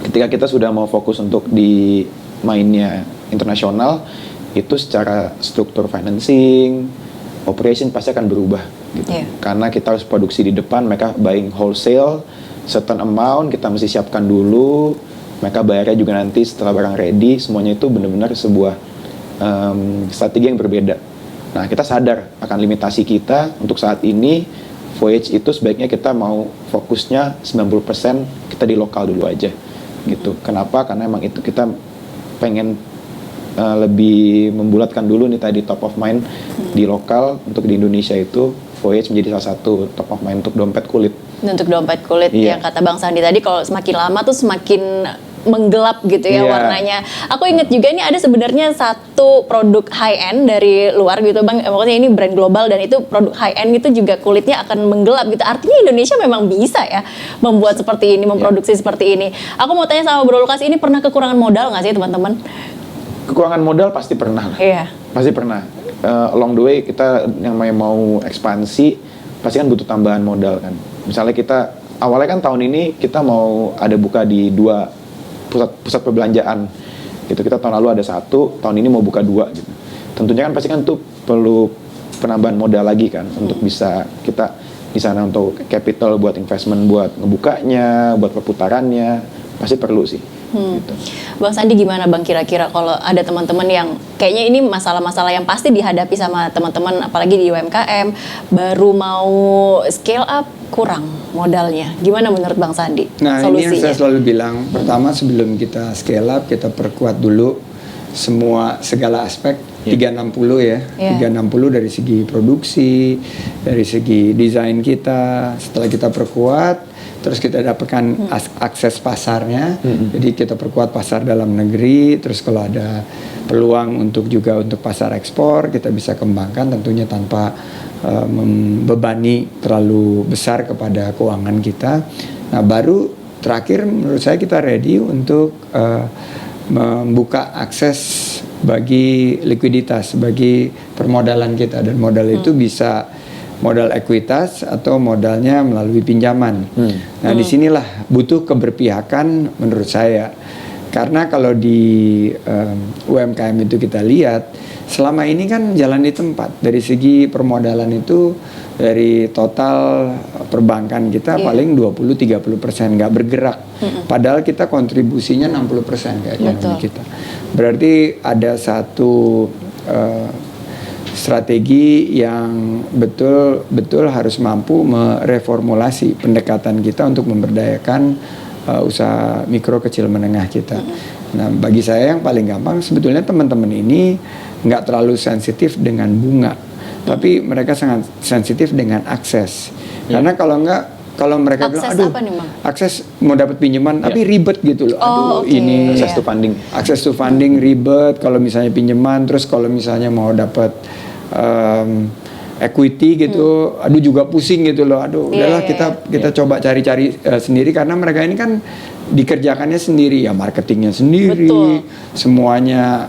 Ketika kita sudah mau fokus untuk di mainnya internasional, itu secara struktur financing, operation pasti akan berubah gitu. Karena kita harus produksi di depan, mereka buying wholesale, certain amount kita mesti siapkan dulu, mereka bayarnya juga nanti setelah barang ready. Semuanya itu benar-benar sebuah strategi yang berbeda. Nah, kita sadar akan limitasi kita untuk saat ini. Voyage itu sebaiknya kita mau fokusnya 90% kita di lokal dulu aja gitu. Kenapa? Karena emang itu kita pengen lebih membulatkan dulu nih tadi top of mind di lokal. Untuk di Indonesia itu Voyage menjadi salah satu top of mind untuk dompet kulit. Untuk dompet kulit yang kata Bang Sandi tadi, kalau semakin lama tuh semakin menggelap gitu ya warnanya. Aku inget juga ini ada sebenarnya satu produk high end dari luar gitu Bang. Maksudnya ini brand global dan itu produk high end itu juga kulitnya akan menggelap gitu. Artinya Indonesia memang bisa ya membuat seperti ini, memproduksi seperti ini. Aku mau tanya sama Bro Lukas, ini pernah kekurangan modal nggak sih teman-teman? Kekurangan modal pasti pernah. Pasti pernah. Along the way kita yang mau ekspansi pasti kan butuh tambahan modal kan. Misalnya kita awalnya kan tahun ini kita mau ada buka di 2 pusat perbelanjaan gitu. Kita tahun lalu ada 1, tahun ini mau buka 2 gitu. Tentunya kan pasti kan tuh perlu penambahan modal lagi kan untuk bisa kita di sana untuk capital buat investment, buat ngebukanya, buat perputarannya, pasti perlu sih. Gitu. Bang Sandi gimana Bang, kira-kira kalau ada teman-teman yang kayaknya ini masalah-masalah yang pasti dihadapi sama teman-teman apalagi di UMKM, baru mau scale up kurang modalnya, gimana menurut Bang Sandi solusinya? Ini yang saya selalu bilang, pertama sebelum kita scale up kita perkuat dulu segala aspek 360 ya. 360 dari segi produksi, dari segi desain kita. Setelah kita perkuat, terus kita dapatkan akses pasarnya. Jadi kita perkuat pasar dalam negeri. Terus kalau ada peluang untuk pasar ekspor, kita bisa kembangkan tentunya tanpa membebani terlalu besar kepada keuangan kita. Nah, baru terakhir menurut saya kita ready untuk membuka akses bagi likuiditas, bagi permodalan kita, dan modal itu bisa modal ekuitas atau modalnya melalui pinjaman. Nah, disinilah butuh keberpihakan menurut saya, karena kalau di UMKM itu kita lihat selama ini kan jalan di tempat. Dari segi permodalan itu dari total perbankan kita paling 20-30% nggak bergerak. Padahal kita kontribusinya 60% ke ekonomi kita. Berarti ada satu strategi yang betul-betul harus mampu mereformulasi pendekatan kita untuk memberdayakan usaha mikro kecil menengah kita. Nah, bagi saya yang paling gampang sebetulnya teman-teman ini nggak terlalu sensitif dengan bunga, tapi mereka sangat sensitif dengan akses. Karena kalau mereka akses bilang, aduh, apa nih, Bang? akses mau dapat pinjaman, tapi ribet gitu loh. Aduh, ini Access to funding. Akses to funding ribet. Kalau misalnya pinjaman, terus kalau misalnya mau dapat equity gitu, aduh juga pusing gitu loh. Aduh, udahlah kita coba cari-cari sendiri karena mereka ini kan dikerjakannya sendiri ya, marketingnya sendiri, semuanya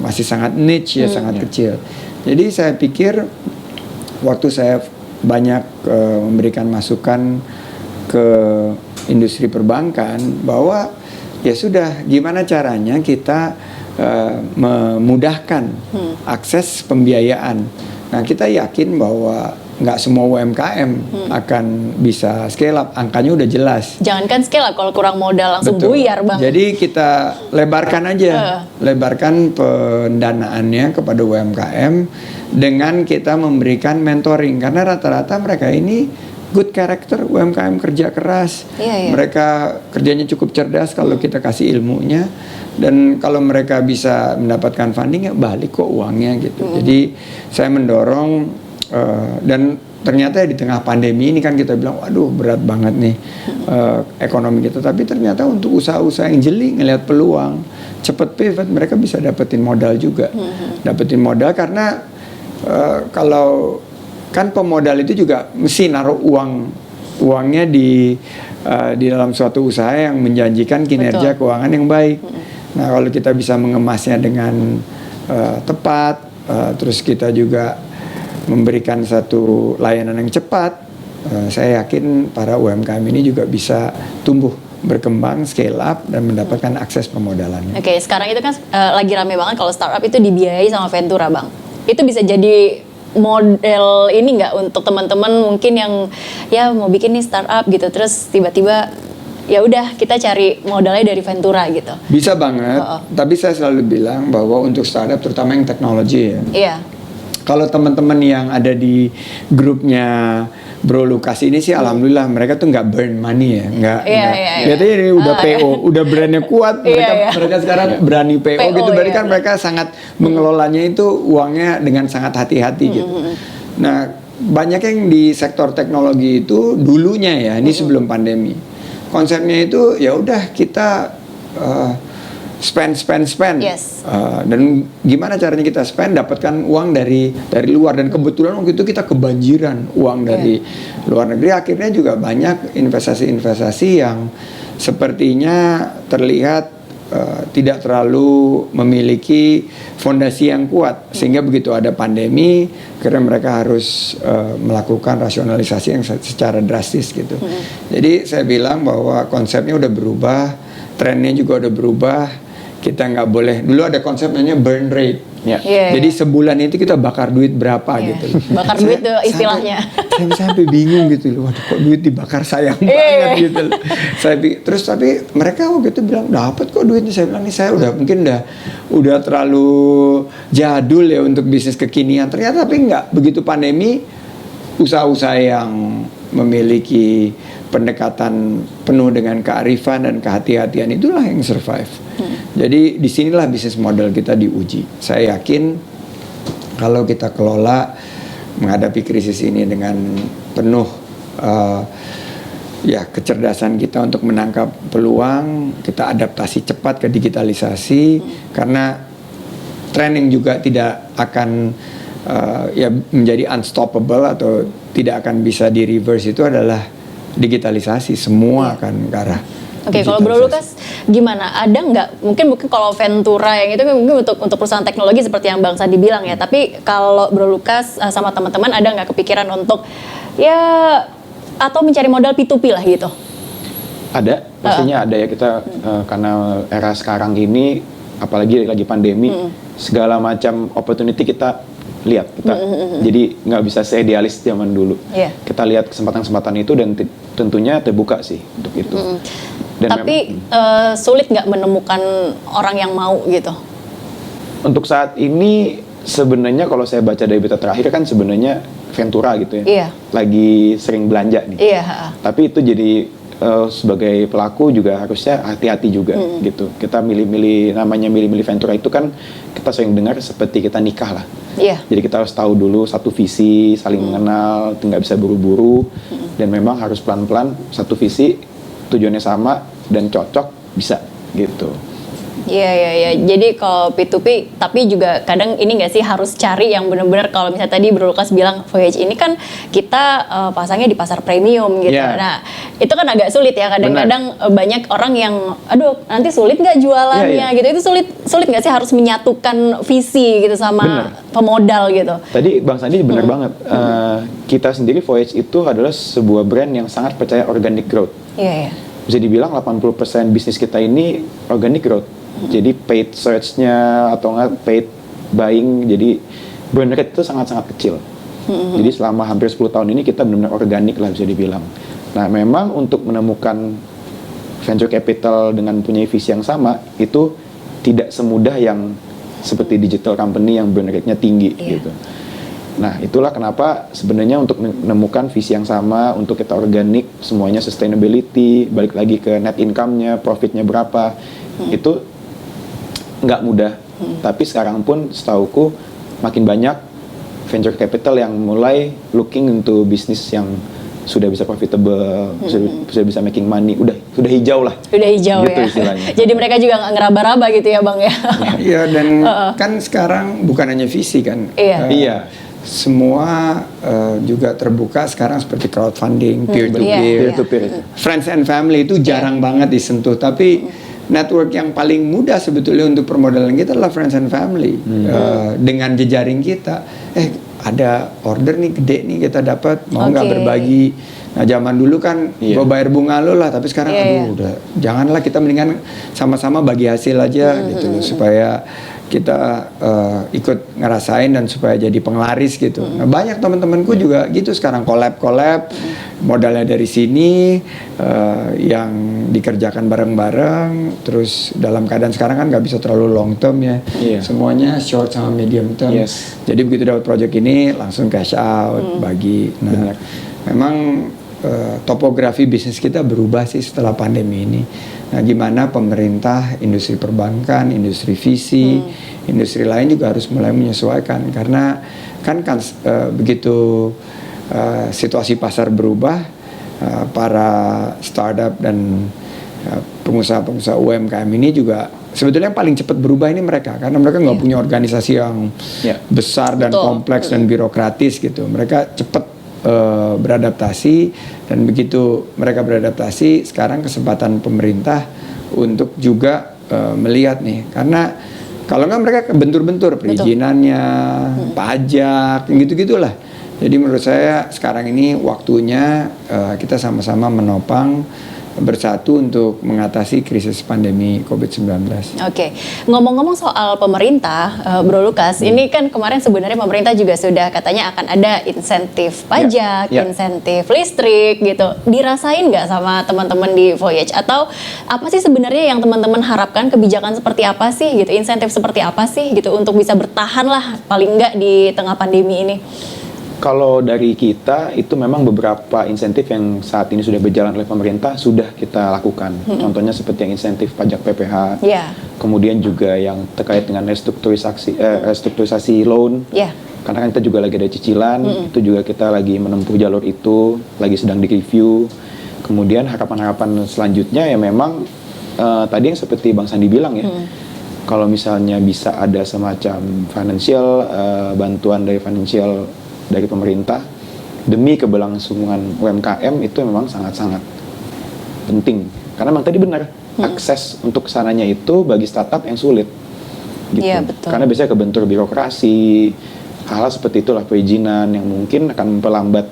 masih sangat niche ya, sangat kecil. Jadi saya pikir waktu saya banyak memberikan masukan ke industri perbankan bahwa ya sudah, gimana caranya kita memudahkan akses pembiayaan. Nah, kita yakin bahwa nggak semua UMKM akan bisa scale up, angkanya udah jelas. Jangankan scale up, kalau kurang modal langsung buyar, Bang. Jadi kita lebarkan aja, lebarkan pendanaannya kepada UMKM dengan kita memberikan mentoring, karena rata-rata mereka ini good character, UMKM kerja keras, mereka kerjanya cukup cerdas kalau kita kasih ilmunya, dan kalau mereka bisa mendapatkan funding ya balik kok uangnya gitu. Jadi saya mendorong dan ternyata di tengah pandemi ini kan kita bilang waduh berat banget nih ekonomi kita, tapi ternyata untuk usaha-usaha yang jeli ngelihat peluang, cepet pivot, mereka bisa dapetin modal juga. Dapetin modal karena kalau kan pemodal itu juga mesti naruh uangnya di dalam suatu usaha yang menjanjikan kinerja keuangan yang baik. Nah, kalau kita bisa mengemasnya dengan tepat, terus kita juga memberikan satu layanan yang cepat, saya yakin para UMKM ini juga bisa tumbuh, berkembang, scale up, dan mendapatkan akses pemodalannya. Oke, sekarang itu kan lagi rame banget kalau startup itu dibiayai sama Ventura, Bang. Itu bisa jadi model ini nggak untuk teman-teman mungkin yang ya mau bikin nih startup gitu, terus tiba-tiba ya udah kita cari modalnya dari Ventura gitu. Bisa banget, tapi saya selalu bilang bahwa untuk startup terutama yang teknologi ya. Iya. Kalau teman-teman yang ada di grupnya Bro Lukas ini sih alhamdulillah mereka tuh nggak burn money ya, nggak. Lihatnya ini udah PO, udah brandnya kuat, mereka sekarang berani PO gitu, berarti kan mereka sangat mengelolanya itu uangnya dengan sangat hati-hati gitu. Nah, banyak yang di sektor teknologi itu dulunya ya, ini sebelum pandemi, konsepnya itu ya udah kita spend. Dan gimana caranya kita spend, dapatkan uang dari luar, dan kebetulan waktu itu kita kebanjiran uang dari luar negeri. Akhirnya juga banyak investasi-investasi yang sepertinya terlihat tidak terlalu memiliki fondasi yang kuat, sehingga begitu ada pandemi karena mereka harus melakukan rasionalisasi yang secara drastis gitu. Jadi saya bilang bahwa konsepnya udah berubah, trennya juga udah berubah. Kita nggak boleh, dulu ada konsep namanya burn rate. Jadi sebulan itu kita bakar duit berapa gitu. Bakar duit tuh istilahnya. Saya sampai bingung gitu loh, waduh kok duit dibakar sayang banget gitu loh. Terus tapi mereka waktu itu bilang dapat kok duitnya. Saya bilang nih saya udah terlalu jadul ya untuk bisnis kekinian. Ternyata tapi nggak, begitu pandemi usaha-usaha yang memiliki pendekatan penuh dengan kearifan dan kehati-hatian itulah yang survive. Jadi disinilah bisnis model kita diuji. Saya yakin kalau kita kelola menghadapi krisis ini dengan penuh kecerdasan kita untuk menangkap peluang, kita adaptasi cepat ke digitalisasi, karena tren yang juga tidak akan menjadi unstoppable atau tidak akan bisa di reverse itu adalah digitalisasi. Semua akan ke arah. Oke, kalau Bro Lukas gimana? Ada nggak? Mungkin kalau Ventura yang itu mungkin untuk perusahaan teknologi seperti yang Bang Sandi bilang ya. Tapi kalau Bro Lukas sama teman-teman ada nggak kepikiran untuk atau mencari modal P2P lah gitu? Ada, pastinya ada ya. Kita karena era sekarang ini, apalagi lagi pandemi, segala macam opportunity kita lihat. Jadi nggak bisa se-idealis zaman dulu. Kita lihat kesempatan-kesempatan itu dan tentunya terbuka sih untuk itu. Dan tapi sulit nggak menemukan orang yang mau gitu? Untuk saat ini Sebenarnya kalau saya baca dari berita terakhir kan sebenarnya Ventura gitu ya, Iya. lagi sering belanja nih. Iya. Tapi itu jadi sebagai pelaku juga harusnya hati-hati juga gitu. Kita milih-milih Ventura itu kan kita sering dengar seperti kita nikah lah. Iya. Jadi kita harus tahu dulu satu visi, saling mengenal, nggak bisa buru-buru, dan memang harus pelan-pelan satu visi, tujuannya sama dan cocok bisa gitu. Iya. Jadi kalau P2P, tapi juga kadang ini nggak sih harus cari yang benar-benar kalau misalnya tadi Bro Lukas bilang Voyage ini kan kita pasangnya di pasar premium gitu. Yeah. Nah itu kan agak sulit ya kadang-kadang banyak orang yang, aduh nanti sulit nggak jualannya gitu. Itu sulit nggak sih harus menyatukan visi gitu sama pemodal gitu. Tadi Bang Sandi benar banget. Kita sendiri Voyage itu adalah sebuah brand yang sangat percaya organic growth. Iya. Bisa dibilang 80% bisnis kita ini organic growth. Jadi paid search-nya atau nggak paid buying, jadi burn rate itu sangat-sangat kecil. Jadi selama hampir 10 tahun ini kita benar-benar organik lah bisa dibilang. Nah memang untuk menemukan venture capital dengan punya visi yang sama itu tidak semudah yang seperti digital company yang burn rate-nya tinggi gitu. Nah itulah kenapa sebenarnya untuk menemukan visi yang sama, untuk kita organik, semuanya sustainability, balik lagi ke net income-nya, profit-nya berapa, itu nggak mudah. Tapi sekarang pun setauku makin banyak venture capital yang mulai looking into bisnis yang sudah bisa profitable, sudah bisa making money, sudah hijau lah. Udah hijau gitu ya. Istilahnya. Jadi mereka juga nggak ngeraba-raba gitu ya Bang ya. Iya, dan kan sekarang bukan hanya visi kan. Iya. Semua juga terbuka sekarang seperti crowdfunding, peer-to-peer. Friends and family itu jarang banget disentuh, tapi network yang paling mudah sebetulnya untuk permodalan kita adalah friends and family. Dengan jejaring kita, ada order nih gede nih kita dapat, mau nggak berbagi. Nah zaman dulu kan gue bayar bunga lo lah, tapi sekarang udah janganlah, kita mendingan sama-sama bagi hasil aja gitu loh, supaya kita ikut ngerasain dan supaya jadi penglaris gitu. Nah, banyak teman-temanku juga gitu sekarang collab modalnya dari sini yang dikerjakan bareng-bareng, terus dalam keadaan sekarang kan nggak bisa terlalu long term ya, semuanya short sama medium term. Jadi begitu dapat project ini langsung cash out, bagi. Nah, memang topografi bisnis kita berubah sih setelah pandemi ini. Nah, gimana pemerintah, industri perbankan, industri visi, industri lain juga harus mulai menyesuaikan, karena kan begitu situasi pasar berubah, para startup dan pengusaha-pengusaha UMKM ini juga sebetulnya yang paling cepat berubah ini mereka, karena mereka nggak punya organisasi yang besar dan kompleks dan birokratis gitu. Mereka cepat beradaptasi, dan begitu mereka beradaptasi, sekarang kesempatan pemerintah untuk juga melihat nih, karena kalau nggak mereka kebentur-bentur perizinannya, pajak, gitu-gitulah. Jadi menurut saya sekarang ini waktunya kita sama-sama menopang bersatu untuk mengatasi krisis pandemi COVID-19. Oke, ngomong-ngomong soal pemerintah, Bro Lukas, ini kan kemarin sebenarnya pemerintah juga sudah katanya akan ada insentif pajak, insentif listrik gitu. Dirasain nggak sama teman-teman di Voyage? Atau apa sih sebenarnya yang teman-teman harapkan, kebijakan seperti apa sih gitu, insentif seperti apa sih gitu untuk bisa bertahan lah paling nggak di tengah pandemi ini? Kalau dari kita itu memang beberapa insentif yang saat ini sudah berjalan oleh pemerintah sudah kita lakukan. Contohnya seperti yang insentif pajak PPH, kemudian juga yang terkait dengan restrukturisasi loan. Karena kan kita juga lagi ada cicilan, itu juga kita lagi menempuh jalur itu, lagi sedang di-review. Kemudian harapan-harapan selanjutnya ya memang tadi yang seperti Bang Sandi bilang ya, kalau misalnya bisa ada semacam financial, bantuan dari financial dari pemerintah demi keberlangsungan UMKM, itu memang sangat-sangat penting. Karena memang tadi benar, akses untuk kesananya itu bagi startup yang sulit gitu. Betul. Karena biasanya kebentur birokrasi, hal-hal seperti itulah, perizinan yang mungkin akan memperlambat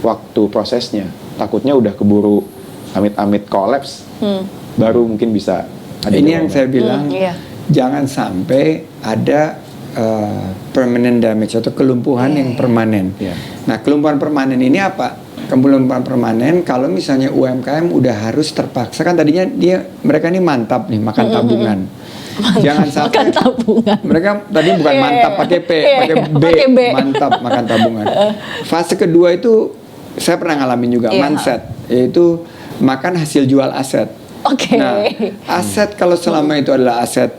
waktu prosesnya. Takutnya udah keburu amit-amit kolaps, baru mungkin bisa ada. Ini yang saya bilang, jangan sampai ada permanent damage atau kelumpuhan yang permanen. Nah, kelumpuhan permanen ini apa? Kelumpuhan permanen kalau misalnya UMKM udah harus terpaksa, kan tadinya mereka ini mantap nih makan tabungan. Jangan sampai makan tabungan. mereka tadi bukan mantap pakai P, pakai B, mantap makan tabungan. Fase kedua itu saya pernah ngalamin juga, mindset, yaitu makan hasil jual aset. Nah, aset kalau selama itu adalah aset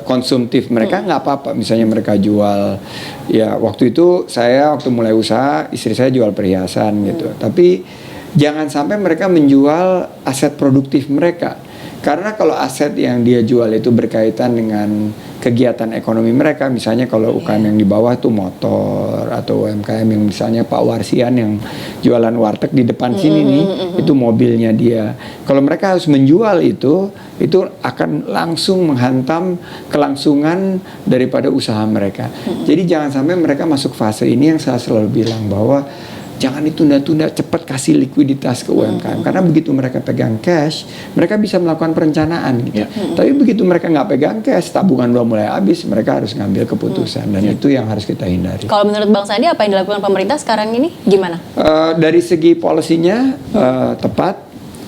konsumtif mereka nggak apa-apa. Misalnya mereka jual, ya waktu itu saya waktu mulai usaha istri saya jual perhiasan gitu. Tapi jangan sampai mereka menjual aset produktif mereka. Karena kalau aset yang dia jual itu berkaitan dengan kegiatan ekonomi mereka, misalnya kalau UKM yang di bawah itu motor, atau UMKM yang misalnya Pak Warsian yang jualan warteg di depan sini nih, itu mobilnya dia. Kalau mereka harus menjual itu akan langsung menghantam kelangsungan daripada usaha mereka. Jadi jangan sampai mereka masuk fase ini yang saya selalu bilang bahwa jangan ditunda-tunda, cepat kasih likuiditas ke UMKM. Karena begitu mereka pegang cash, mereka bisa melakukan perencanaan gitu. Tapi begitu mereka nggak pegang cash, tabungan udah mulai habis, mereka harus ngambil keputusan. Dan itu yang harus kita hindari. Kalau menurut Bang Sandi, apa yang dilakukan pemerintah sekarang ini gimana? Dari segi polisinya tepat,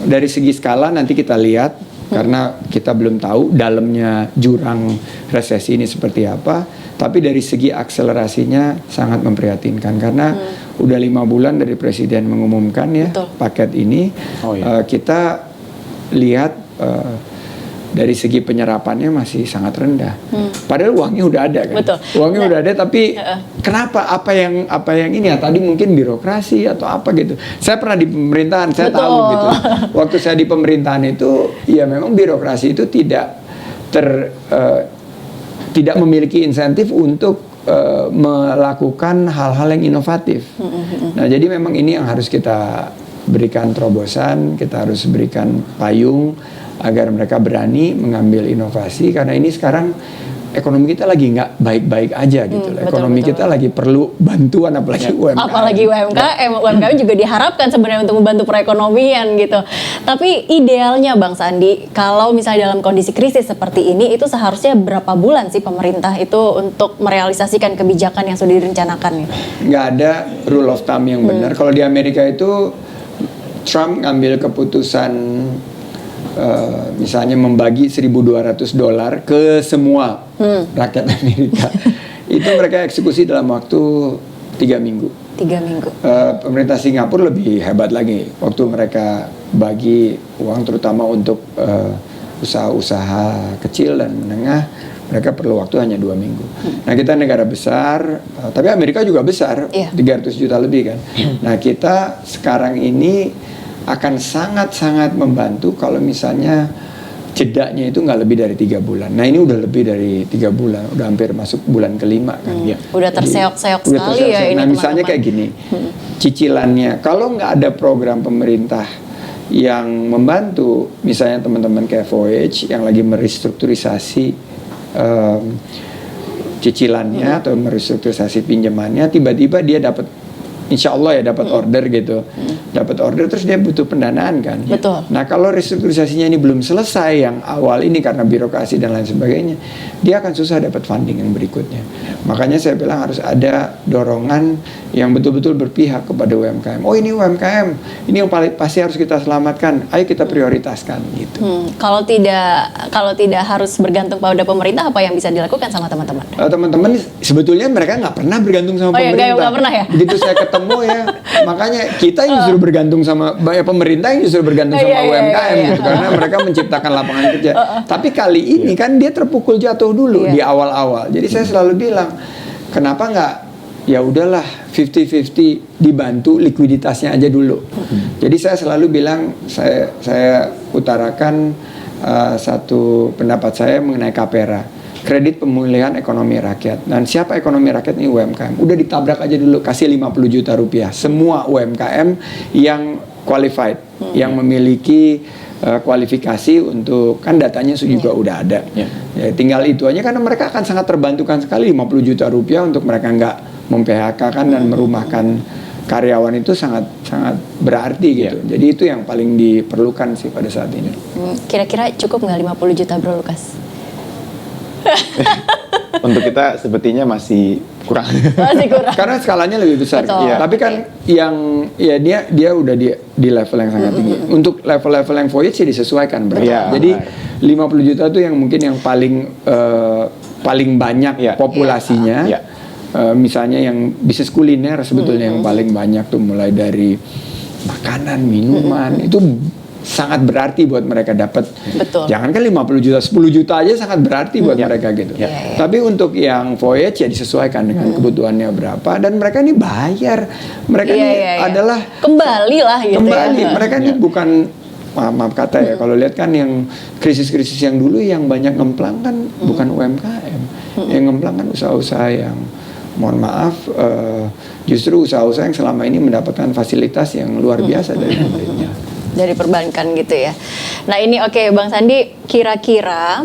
dari segi skala nanti kita lihat. Karena kita belum tahu dalamnya jurang resesi ini seperti apa. Tapi dari segi akselerasinya sangat memprihatinkan. Karena udah 5 bulan dari Presiden mengumumkan ya paket ini. Kita lihat dari segi penyerapannya masih sangat rendah. Padahal uangnya udah ada kan. Uangnya udah ada, tapi kenapa apa yang ini ya, tadi mungkin birokrasi atau apa gitu. Saya pernah di pemerintahan, saya tahu gitu. Waktu saya di pemerintahan itu ya memang birokrasi itu tidak memiliki insentif untuk melakukan hal-hal yang inovatif. Nah, jadi memang ini yang harus kita berikan terobosan, kita harus berikan payung agar mereka berani mengambil inovasi, karena ini sekarang ekonomi kita lagi nggak baik-baik aja gitu. Ekonomi kita lagi perlu bantuan, apalagi UMKM. Apalagi UMKM juga diharapkan sebenarnya untuk membantu perekonomian gitu. Tapi idealnya Bang Sandi, kalau misalnya dalam kondisi krisis seperti ini, itu seharusnya berapa bulan sih pemerintah itu untuk merealisasikan kebijakan yang sudah direncanakan? Nggak ada rule of thumb yang benar. Kalau di Amerika itu Trump ngambil keputusan misalnya membagi $1.200 ke semua rakyat Amerika. Itu mereka eksekusi dalam waktu 3 minggu. 3 minggu. Pemerintah Singapura lebih hebat lagi. Waktu mereka bagi uang terutama untuk usaha-usaha kecil dan menengah, mereka perlu waktu hanya 2 minggu. Nah, kita negara besar, tapi Amerika juga besar, 300 juta lebih kan. Nah, kita sekarang ini akan sangat-sangat membantu kalau misalnya jedanya itu nggak lebih dari 3 bulan. Nah, ini udah lebih dari 3 bulan, udah hampir masuk bulan ke-5 kan. Udah terseok-seok sekali ya ini. Nah, misalnya kayak gini, cicilannya, kalau nggak ada program pemerintah yang membantu, misalnya teman-teman kayak Voyage yang lagi merestrukturisasi cicilannya atau merestrukturisasi pinjamannya, tiba-tiba dia dapat, insya Allah ya dapat order gitu, dapat order terus dia butuh pendanaan kan. Nah, kalau restrukturisasinya ini belum selesai yang awal ini karena birokrasi dan lain sebagainya, dia akan susah dapat funding yang berikutnya. Makanya saya bilang harus ada dorongan yang betul-betul berpihak kepada UMKM. Oh, ini UMKM, ini yang paling pasti harus kita selamatkan. Ayo kita prioritaskan gitu. Kalau tidak harus bergantung pada pemerintah, apa yang bisa dilakukan sama teman-teman? Teman-teman sebetulnya mereka nggak pernah bergantung sama pemerintah. Nggak pernah ya? Begitu saya ketemu ya, makanya kita yang justru bergantung sama pemerintah, yang justru bergantung sama UMKM gitu, karena mereka menciptakan lapangan kerja. Tapi kali ini kan dia terpukul jatuh dulu di awal-awal. Jadi saya selalu bilang, kenapa nggak ya udahlah 50-50 dibantu likuiditasnya aja dulu. Jadi saya selalu bilang, saya utarakan satu pendapat saya mengenai KPRA, kredit pemulihan ekonomi rakyat. Dan siapa ekonomi rakyat ini? UMKM. Udah ditabrak aja dulu, kasih 50 juta rupiah. Semua UMKM yang qualified, yang memiliki kualifikasi untuk, kan datanya juga udah ada. Ya, tinggal itu aja, karena mereka akan sangat terbantukan sekali. 50 juta rupiah untuk mereka nggak mem-PHK kan dan merumahkan karyawan itu sangat berarti gitu. Jadi itu yang paling diperlukan sih pada saat ini. Kira-kira cukup nggak 50 juta Bro Lukas? Untuk kita sepertinya masih kurang. Karena skalanya lebih besar. Ya. Tapi kan yang ya dia udah di level yang sangat tinggi. Untuk level-level yang Voyage sih disesuaikan berarti. Jadi 50 juta tuh yang mungkin yang paling banyak populasinya. Misalnya yang bisnis kuliner sebetulnya yang paling banyak tuh, mulai dari makanan, minuman, itu sangat berarti buat mereka dapat. Jangankan 50 juta, 10 juta aja sangat berarti buat mereka gitu. Tapi untuk yang voyage ya disesuaikan dengan kebutuhannya berapa, dan mereka ini bayar. Mereka ini adalah kembali lah gitu. Mereka ini bukan, maaf kata ya, kalau lihat kan yang krisis-krisis yang dulu yang banyak ngemplang kan bukan UMKM. Yang ngemplang kan usaha-usaha yang, mohon maaf, justru usaha-usaha yang selama ini mendapatkan fasilitas yang luar biasa dari pemerintah, dari perbankan gitu ya. Nah ini oke, Bang Sandi, kira-kira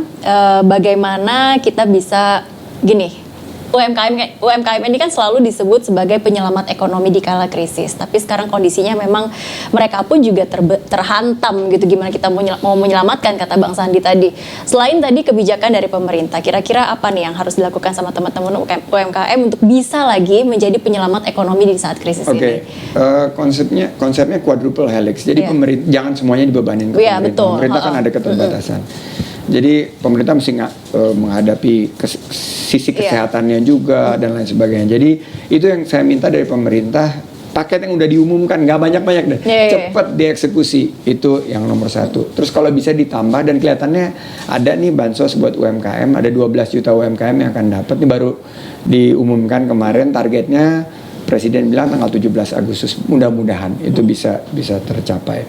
bagaimana kita bisa gini, UMKM ini kan selalu disebut sebagai penyelamat ekonomi di kala krisis, tapi sekarang kondisinya memang mereka pun juga terhantam gitu. Gimana kita mau menyelamatkan, kata Bang Sandi tadi. Selain tadi kebijakan dari pemerintah, kira-kira apa nih yang harus dilakukan sama teman-teman UMKM untuk bisa lagi menjadi penyelamat ekonomi di saat krisis ini? Konsepnya quadruple helix. Jadi pemerintah jangan semuanya dibebanin ke pemerintah. Pemerintah kan ada keterbatasan. Jadi pemerintah mesti menghadapi sisi kesehatannya juga dan lain sebagainya. Jadi itu yang saya minta dari pemerintah, paket yang udah diumumkan nggak banyak-banyak deh, cepat dieksekusi, itu yang nomor satu. Terus kalau bisa ditambah, dan kelihatannya ada nih bansos buat UMKM, ada 12 juta UMKM yang akan dapat nih, baru diumumkan kemarin, targetnya Presiden bilang tanggal 17 Agustus, mudah-mudahan itu bisa tercapai.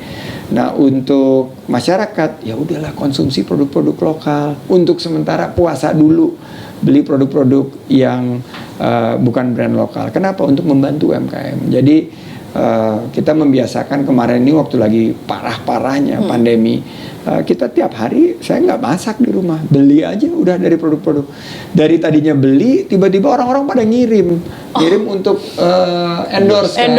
Nah, untuk masyarakat ya udahlah, konsumsi produk-produk lokal. Untuk sementara puasa dulu, beli produk-produk yang bukan brand lokal. Kenapa? Untuk membantu UMKM. Jadi kita membiasakan, kemarin ini waktu lagi parah-parahnya pandemi, kita tiap hari, saya nggak masak di rumah, beli aja udah dari produk-produk. Dari tadinya beli, tiba-tiba orang-orang pada ngirim untuk endorse kan?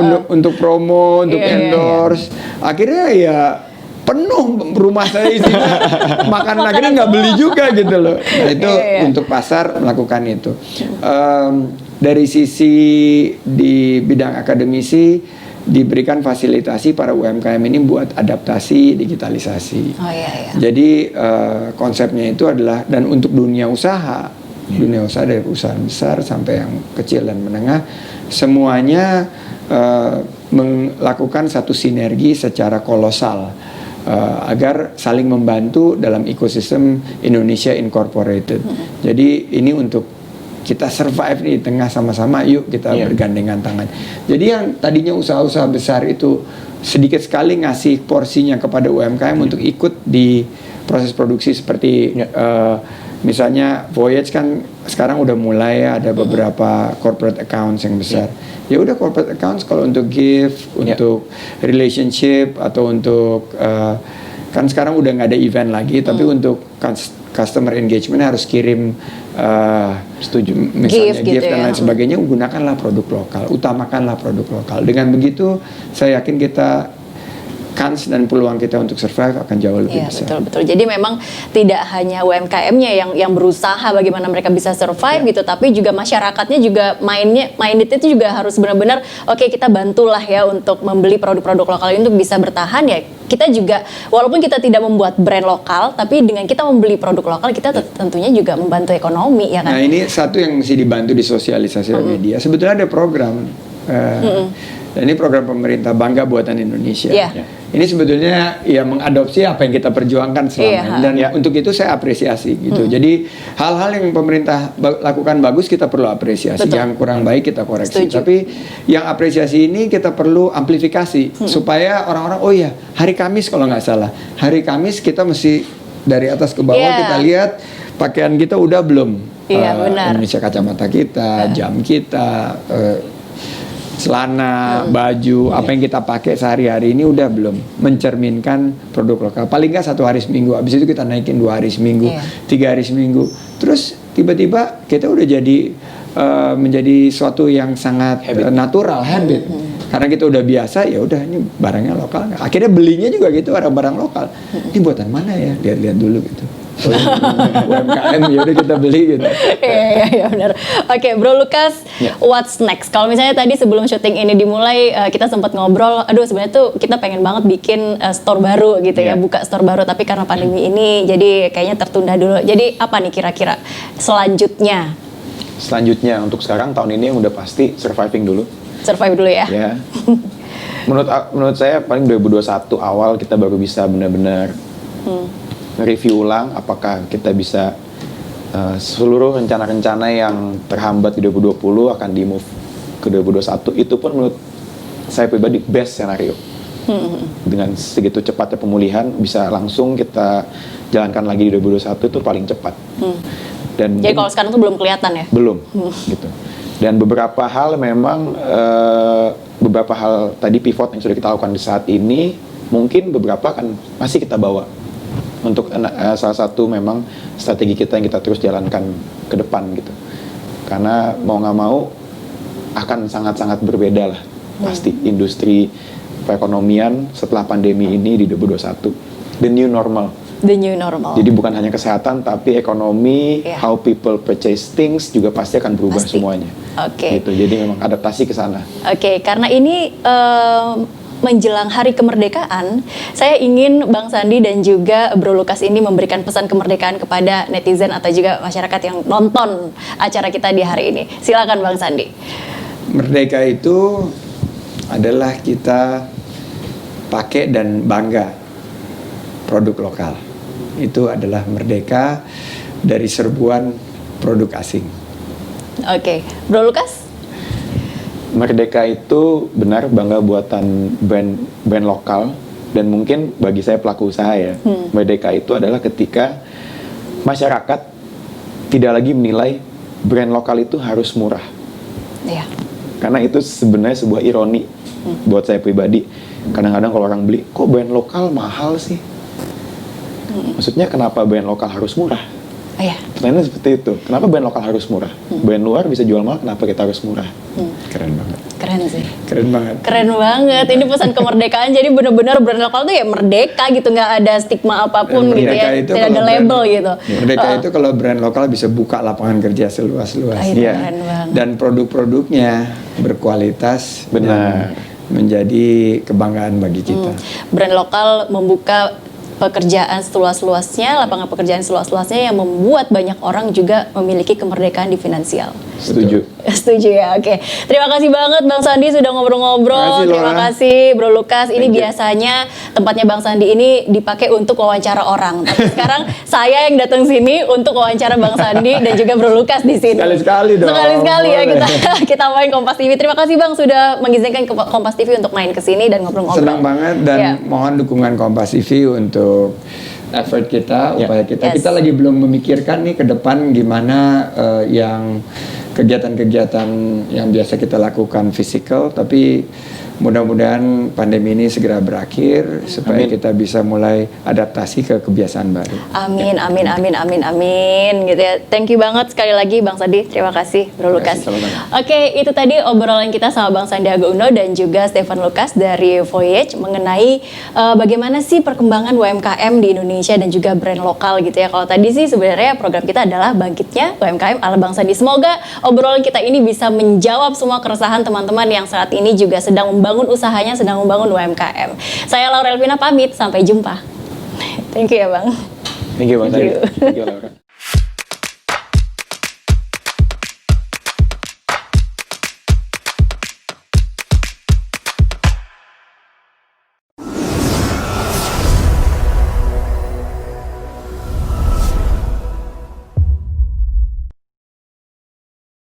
Gitu. Untuk promo, untuk endorse. Akhirnya ya penuh rumah saya isinya makanan, akhirnya nggak beli juga gitu loh. Nah itu untuk pasar melakukan itu. Dari sisi di bidang akademisi, diberikan fasilitasi para UMKM ini buat adaptasi digitalisasi. Jadi konsepnya itu adalah, dan untuk dunia usaha dari perusahaan besar sampai yang kecil dan menengah, semuanya melakukan satu sinergi secara kolosal agar saling membantu dalam ekosistem Indonesia Incorporated. Jadi ini untuk kita survive nih di tengah, sama-sama yuk kita bergandengan tangan. Jadi yang tadinya usaha-usaha besar itu sedikit sekali ngasih porsinya kepada UMKM untuk ikut di proses produksi, seperti misalnya Voyage kan sekarang udah mulai ya, ada beberapa corporate accounts yang besar. Ya udah, corporate accounts kalau untuk gift, untuk relationship, atau untuk kan sekarang udah nggak ada event lagi, tapi untuk customer engagement harus kirim misalnya gift dan lain sebagainya, gunakanlah produk lokal, utamakanlah produk lokal. Dengan begitu saya yakin kita kans dan peluang kita untuk survive akan jauh lebih besar. Betul. Jadi memang tidak hanya UMKM-nya yang berusaha bagaimana mereka bisa survive gitu, tapi juga masyarakatnya juga minded itu juga harus benar-benar kita bantulah ya untuk membeli produk-produk lokal ini untuk bisa bertahan ya. Kita juga, walaupun kita tidak membuat brand lokal, tapi dengan kita membeli produk lokal, kita tentunya juga membantu ekonomi ya kan. Nah ini satu yang mesti dibantu di sosialisasi media. Sebetulnya ada program. Dan ini program pemerintah Bangga Buatan Indonesia. Ini sebetulnya ya mengadopsi apa yang kita perjuangkan selama ini, dan untuk itu saya apresiasi gitu. Jadi hal-hal yang pemerintah lakukan bagus kita perlu apresiasi, yang kurang baik kita koreksi. Tapi yang apresiasi ini kita perlu amplifikasi supaya orang-orang, oh ya hari Kamis kalau nggak salah, hari Kamis kita mesti dari atas ke bawah kita lihat pakaian kita udah belum, Indonesia kacamata kita, jam kita, celana, baju, apa yang kita pakai sehari-hari ini udah belum mencerminkan produk lokal. Paling nggak 1 hari seminggu, habis itu kita naikin 2 hari seminggu, 3 hari seminggu. Terus tiba-tiba kita udah jadi menjadi suatu yang sangat natural, habit. Karena kita udah biasa, ya udah ini barangnya lokal. Akhirnya belinya juga gitu, barang-barang lokal. Ini buatan mana ya? Lihat-lihat dulu gitu. UMKM yaudah kita beli gitu. Iya benar. Oke, Bro Lukas, what's next? Kalau misalnya tadi sebelum syuting ini dimulai kita sempat ngobrol, aduh sebenarnya tuh kita pengen banget bikin store baru gitu ya, buka store baru, tapi karena pandemi ini jadi kayaknya tertunda dulu. Jadi apa nih kira-kira selanjutnya? Selanjutnya untuk sekarang tahun ini yang udah pasti surviving dulu. Survive dulu ya. Ya. Menurut saya paling 2021 awal kita baru bisa benar-benar review ulang apakah kita bisa seluruh rencana-rencana yang terhambat di 2020 akan di move ke 2021. Itu pun menurut saya pribadi best scenario. Dengan segitu cepatnya pemulihan bisa langsung kita jalankan lagi di 2021 itu paling cepat. Dan jadi kalau sekarang tuh belum kelihatan ya? Belum gitu. Dan beberapa hal memang beberapa hal tadi pivot yang sudah kita lakukan di saat ini mungkin beberapa akan masih kita bawa untuk salah satu memang strategi kita yang kita terus jalankan ke depan gitu. Karena mau nggak mau akan sangat-sangat berbeda lah pasti industri perekonomian setelah pandemi ini di 2021. The new normal. The new normal. Jadi bukan hanya kesehatan tapi ekonomi, how people purchase things juga pasti akan berubah semuanya. Oke. Gitu. Jadi memang adaptasi ke sana. Oke, karena ini menjelang hari kemerdekaan, saya ingin Bang Sandi dan juga Bro Lukas ini memberikan pesan kemerdekaan kepada netizen atau juga masyarakat yang nonton acara kita di hari ini. Silakan Bang Sandi. Merdeka itu adalah kita pakai dan bangga produk lokal. Itu adalah merdeka dari serbuan produk asing. Oke, Bro Lukas? Merdeka itu benar bangga buatan brand lokal dan mungkin bagi saya pelaku usaha ya, merdeka itu adalah ketika masyarakat tidak lagi menilai brand lokal itu harus murah. Iya. Karena itu sebenarnya sebuah ironi buat saya pribadi. Kadang-kadang kalau orang beli, kok brand lokal mahal sih? Maksudnya kenapa brand lokal harus murah? Iya. Pertanyaannya seperti itu. Kenapa brand lokal harus murah? Brand luar bisa jual mahal, kenapa kita harus murah? Keren banget. Keren sih. Keren banget. Keren banget. Ini pesan kemerdekaan. Jadi benar-benar brand lokal tuh ya merdeka gitu, nggak ada stigma apapun gitu ya. Tidak ada label gitu. Merdeka itu kalau brand lokal bisa buka lapangan kerja seluas-luasnya. Keren banget. Dan produk-produknya berkualitas. Benar. Menjadi kebanggaan bagi kita. Brand lokal membuka pekerjaan seluas-luasnya, lapangan pekerjaan seluas-luasnya yang membuat banyak orang juga memiliki kemerdekaan di finansial. Setuju. Setuju ya, oke. Terima kasih banget Bang Sandi sudah ngobrol-ngobrol. Terima kasih Bro Lukas. Ini biasanya tempatnya Bang Sandi ini dipakai untuk wawancara orang. Tapi sekarang saya yang datang sini untuk wawancara Bang Sandi dan juga Bro Lukas di sini. Sekali-sekali dong. Sekali-sekali ya kita main Kompas TV. Terima kasih Bang sudah mengizinkan ke Kompas TV untuk main ke sini dan ngobrol-ngobrol. Senang banget dan mohon dukungan Kompas TV untuk effort kita, upaya kita. Kita lagi belum memikirkan nih ke depan gimana yang kegiatan-kegiatan yang biasa kita lakukan fisikal, tapi mudah-mudahan pandemi ini segera berakhir supaya kita bisa mulai adaptasi ke kebiasaan baru. Amin, amin, amin, amin, amin, gitu ya. Thank you banget sekali lagi Bang Sandi. Terima kasih Bro Lukas. Oke, itu tadi obrolan kita sama Bang Sandiaga Uno dan juga Stefan Lukas dari Voyage mengenai bagaimana sih perkembangan UMKM di Indonesia dan juga brand lokal gitu ya. Kalau tadi sih sebenarnya program kita adalah bangkitnya UMKM ala Bang Sandi. Semoga obrolan kita ini bisa menjawab semua keresahan teman-teman yang saat ini juga sedang membangun usahanya, sedang membangun UMKM. Saya Laura Elvina pamit, sampai jumpa. Thank you ya Bang. Thank you Bang Sandi. Thank you Laura.